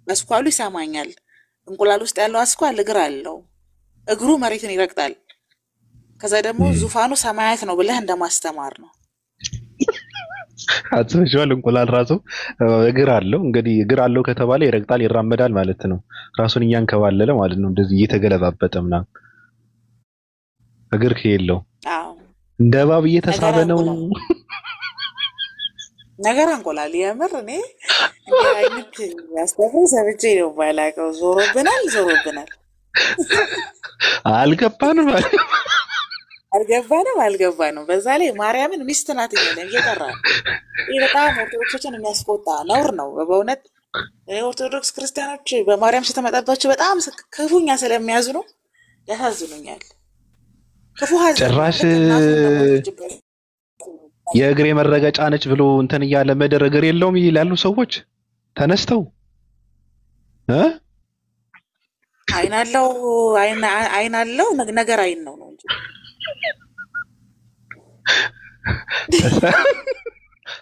Speaker 3: አስኳሉ ይሰማኛል። እንቁላል ውስጥ ያለው አስኳል እግር አለው። እግሩ መሬትን ይረግጣል። ከዛ ደግሞ ዙፋኑ ሰማያት ነው ብለህ እንደማስተማር ነው።
Speaker 1: አትሰሽዋል። እንቁላል ራሱ እግር አለው። እንግዲህ እግር አለው ከተባለ ይረግጣል፣ ይራመዳል ማለት ነው። ራሱን እያንከባለለ ማለት ነው። እንደዚህ እየተገለባበጠ ምናምን እግር ከሌለው እንደ እባብ እየተሳበ ነው።
Speaker 3: ነገር እንቁላል የምር እኔ እንደ አይነት ያስተምሩ ሰብቼ ነው ባላቀው። ዞሮብናል። አልገባንም። በዛ ላይ ማርያምን ሚስት ናት እያለን እየጠራን ይህ በጣም ኦርቶዶክሶችን የሚያስቆጣ ነውር ነው በእውነት። ኦርቶዶክስ ክርስቲያኖች በማርያም ስትመጣባቸው በጣም ክፉኛ ስለሚያዝኑ ያሳዝኑኛል። ክፉ
Speaker 1: ጭራሽ የእግሬ መረገጫ ነች ብሎ እንትን እያለ መደር እግር የለውም ይላሉ ሰዎች ተነስተው
Speaker 3: አይን አለው ነገር አይን ነው እንጂ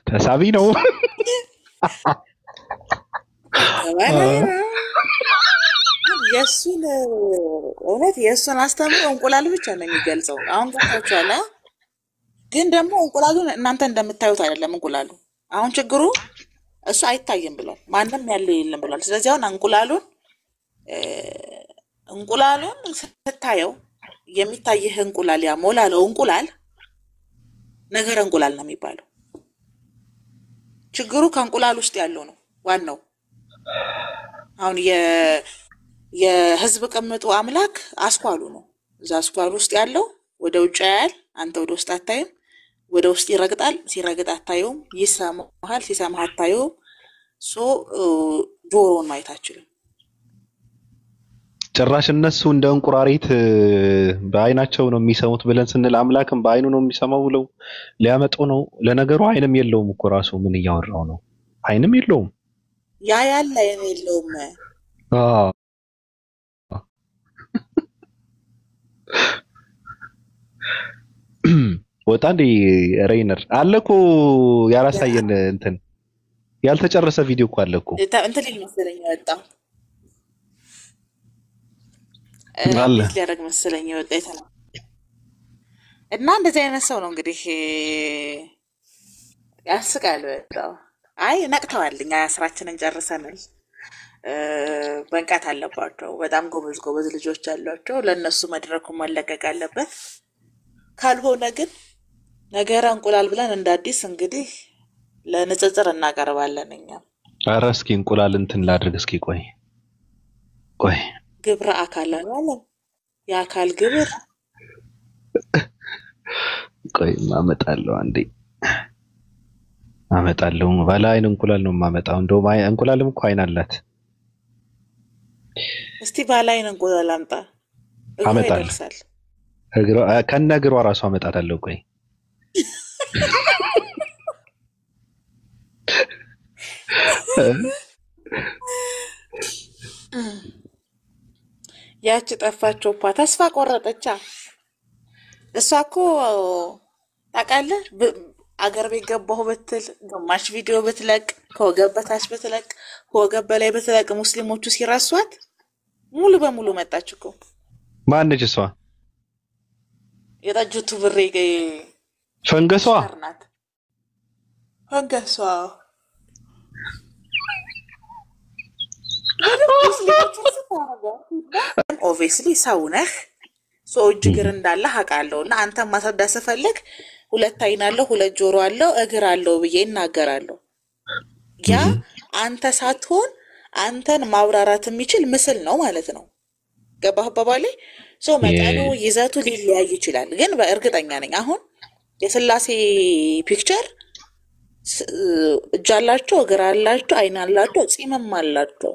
Speaker 1: ተሳቢ ነው።
Speaker 3: የእሱን እውነት የእሱን አስተምሮ እንቁላል ብቻ ነው የሚገልጸው። አሁን ገብታችኋል። ግን ደግሞ እንቁላሉን እናንተ እንደምታዩት አይደለም። እንቁላሉ አሁን ችግሩ እሱ አይታይም ብሏል። ማንም ያለው የለም ብሏል። ስለዚህ አሁን እንቁላሉን ስታየው የሚታይህ እንቁላል ያ ሞላለው እንቁላል ነገር እንቁላል ነው የሚባለው። ችግሩ ከእንቁላል ውስጥ ያለው ነው ዋናው። አሁን የህዝብ ቅምጡ አምላክ አስኳሉ ነው። እዛ አስኳሉ ውስጥ ያለው ወደ ውጭ ያያል፣ አንተ ወደ ውስጥ አታይም። ወደ ውስጥ ይረግጣል፣ ሲረግጥ አታየውም። ይሰማሃል፣ ሲሰማህ አታየውም። ጆሮውን ማየት አትችልም።
Speaker 1: ጭራሽ እነሱ እንደ እንቁራሪት በአይናቸው ነው የሚሰሙት ብለን ስንል አምላክም በአይኑ ነው የሚሰማው ብለው ሊያመጡ ነው። ለነገሩ አይንም የለውም እኮ ራሱ ምን እያወራው ነው? አይንም የለውም።
Speaker 3: ያ ያለ አይን የለውም።
Speaker 1: ወጣ እንደ ሬይነር አለ እኮ ያላሳየን እንትን ያልተጨረሰ ቪዲዮ እኮ አለ እኮ
Speaker 3: እንትን መሰለኝ ወጣው ሊያደርግ መሰለኝ ወጣ ይተና እና እንደዚህ አይነት ሰው ነው እንግዲህ ያስቃል በጣም። አይ ነቅተዋል። እኛ ስራችንን ጨርሰናል። መንቃት አለባቸው። በጣም ጎበዝ ልጆች አሏቸው። ለነሱ መድረኩ መለቀቅ አለበት። ካልሆነ ግን ነገረ እንቁላል ብለን እንደ አዲስ እንግዲህ ለንጽጽር እናቀርባለን። እኛ
Speaker 1: ኧረ እስኪ እንቁላል እንትን ላድርግ እስኪ ቆይ
Speaker 3: ግብረ አካል አለ የአካል ግብር
Speaker 1: ቆይ ማመጣለሁ አንዴ አመጣለሁ። ባለ አይን እንቁላል ነው ማመጣው። እንደውም እንቁላልም እኮ አይን አላት።
Speaker 3: እስቲ ባለ አይን እንቁላል አምጣ።
Speaker 1: አመጣለሁ። ከነግሯ ራሱ አመጣታለሁ። ቆይ
Speaker 3: ያቺ ጠፋቸው ተስፋ ቆረጠቻ። እሷ እኮ ታውቃለህ አገር ቤት ገባሁ ብትል ግማሽ ቪዲዮ ብትለቅ ከወገብ በታች ብትለቅ ከወገብ በላይ ብትለቅ ሙስሊሞቹ ሲረሷት ሙሉ በሙሉ መጣች እኮ።
Speaker 1: ማነች እሷ?
Speaker 3: የጠጁቱ ብሬ
Speaker 1: ፈንገሷ
Speaker 3: ናት። ፈንገሷ ኦብቪስሊ ሰው ነህ። ሰው እግር እንዳለ አውቃለሁ እና አንተን ማስረዳት ስፈልግ ሁለት አይን አለው፣ ሁለት ጆሮ አለው፣ እግር አለው ብዬ እናገራለሁ። ያ አንተ ሳትሆን አንተን ማብራራት የሚችል ምስል ነው ማለት ነው። ገባህ አባባሌ? ሰው መጠኑ ይዘቱ ሊለያይ ይችላል፣ ግን በእርግጠኛ ነኝ አሁን የስላሴ ፒክቸር እጅ አላቸው፣ እግር አላቸው፣ አይን አላቸው፣ ጺምም አላቸው።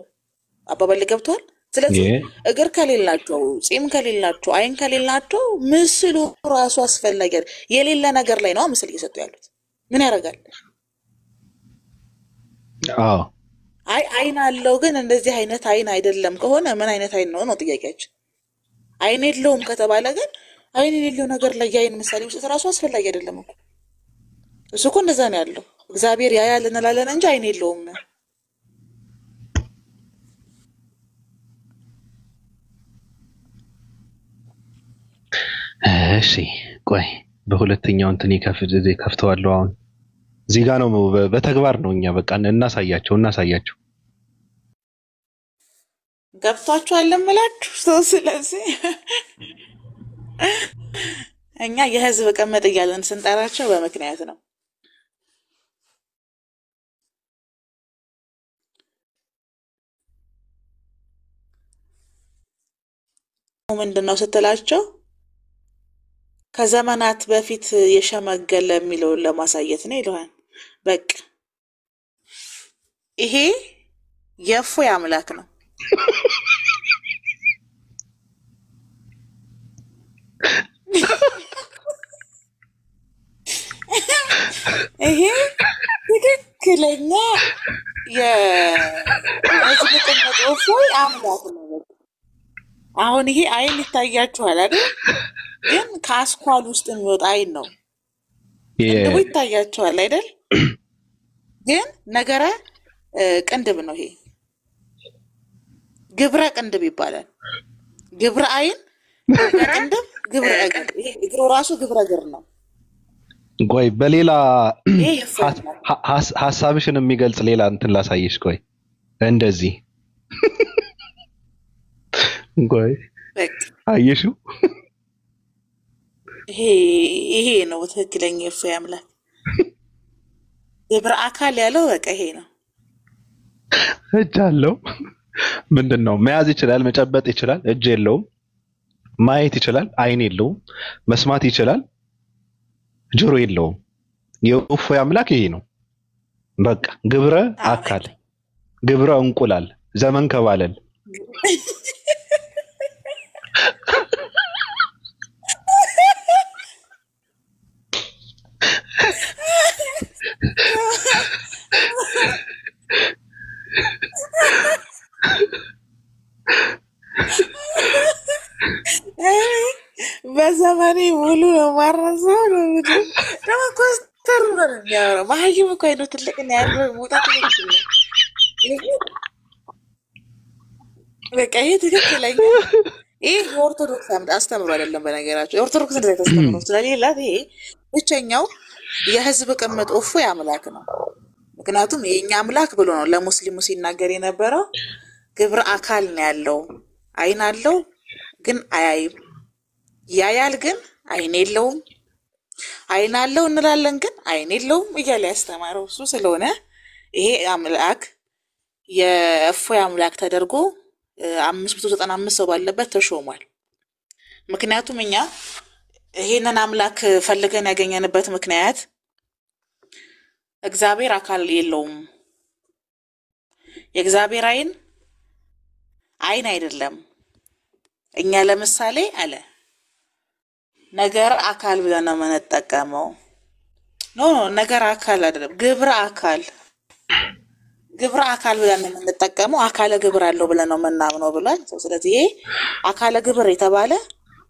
Speaker 3: አባባሌ ገብቷል? ስለዚህ እግር ከሌላቸው፣ ጺም ከሌላቸው፣ አይን ከሌላቸው ምስሉ ራሱ አስፈላጊ የሌለ ነገር ላይ ነው ምስል እየሰጡ ያሉት። ምን ያደርጋል?
Speaker 1: አዎ
Speaker 3: አይ አይን አለው ግን እንደዚህ አይነት አይን አይደለም ከሆነ ምን አይነት አይን ነው ነው ጥያቄያችን። አይን የለውም ከተባለ ግን አይን የሌለው ነገር ላይ የአይን ምሳሌ መስጠት ራሱ አስፈላጊ አይደለም እኮ። እሱ እኮ እንደዛ ነው ያለው። እግዚአብሔር ያያል እንላለን እንጂ አይን የለውም።
Speaker 1: እሺ ቆይ በሁለተኛው እንትን ከፍተዋለሁ። አሁን እዚህ ጋር ነው በተግባር ነው። እኛ በቃ እናሳያቸው
Speaker 3: ገብቷችኋል እምላችሁ ሰው። ስለዚህ እኛ የህዝብ ቀመጥ እያለን ስንጠራቸው በምክንያት ነው። ምንድነው ስትላቸው ከዘመናት በፊት የሸመገለ የሚለውን ለማሳየት ነው ይለዋል። በቃ ይሄ የእፎይ አምላክ ነው። ይሄ ትክክለኛ የህዝብ ቀመጥ እፎይ አምላክ ነው። አሁን ይሄ አይን ይታያችኋል አይደል? ግን ከአስኳል ውስጥ የሚወጣ አይን ነው። ቅንድቡ ይታያችኋል አይደል? ግን ነገረ ቅንድብ ነው። ይሄ ግብረ ቅንድብ ይባላል። ግብረ አይን፣ ግብረ ቅንድብ፣ ግብረ እግር። ይሄ እግሩ ራሱ ግብረ እግር ነው።
Speaker 1: ቆይ በሌላ ሐሳብሽን የሚገልጽ ሌላ እንትን ላሳይሽ። ቆይ እንደዚህ ቆይ አየሽው?
Speaker 3: ይሄ ነው ትክክለኛ የእፎይ አምላክ ግብረ አካል ያለው። በቃ ይሄ ነው።
Speaker 1: እጅ አለው። ምንድነው መያዝ ይችላል፣ መጨበጥ ይችላል። እጅ የለውም። ማየት ይችላል፣ አይን የለውም። መስማት ይችላል፣ ጆሮ የለውም። የእፎይ አምላክ ይሄ ነው። በቃ ግብረ አካል፣ ግብረ እንቁላል፣ ዘመን ከባለል
Speaker 3: በዘመኔ ሙሉ ነው ማረሳው ነው ደግሞ ኮስተር ነው የሚያወራው። ማህይም እኮ አይደው ትልቅ ነው ያለው ሞጣት ነው። በቃ ይሄ ትክክለኛ ይሄ የኦርቶዶክስ አስተምሮ አይደለም። በነገራቸው የኦርቶዶክስ እንደዛ ተስተምሮ ስለሌላት ይሄ ብቸኛው የህዝብ ቀመጥ እፎይ አምላክ ነው። ምክንያቱም የኛ አምላክ ብሎ ነው ለሙስሊሙ ሲናገር የነበረው። ግብረ አካል ነው ያለው፣ አይን አለው ግን አያይም፣ ያያል ግን አይን የለውም። አይን አለው እንላለን ግን አይን የለውም እያለ ያስተማረው እሱ ስለሆነ ይሄ አምላክ የእፎይ አምላክ ተደርጎ 595 ሰው ባለበት ተሾሟል። ምክንያቱም እኛ ይሄንን አምላክ ፈልገን ያገኘንበት ምክንያት እግዚአብሔር አካል የለውም። የእግዚአብሔር አይን አይደለም። እኛ ለምሳሌ አለ ነገር አካል ብለን ነው የምንጠቀመው። ኖ ነገር አካል አይደለም፣ ግብረ አካል ብለን ነው የምንጠቀመው። አካለ ግብር አለው ብለን ነው የምናምነው ብሏል። ስለዚህ ይሄ አካለ ግብር የተባለ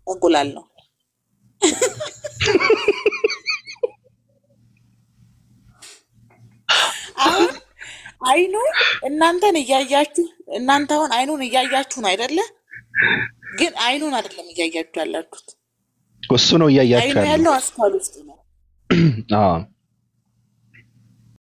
Speaker 3: እንቁላል ነው። አሁን አይኑ እናንተን እያያችሁ እናንተ አሁን አይኑን እያያችሁ ነው አይደለ? ግን አይኑን አይደለም እያያችሁ ያላችሁት።
Speaker 1: እሱ ነው እያያችሁ
Speaker 3: አይኑ ያለው አስኳል ውስጥ ነው።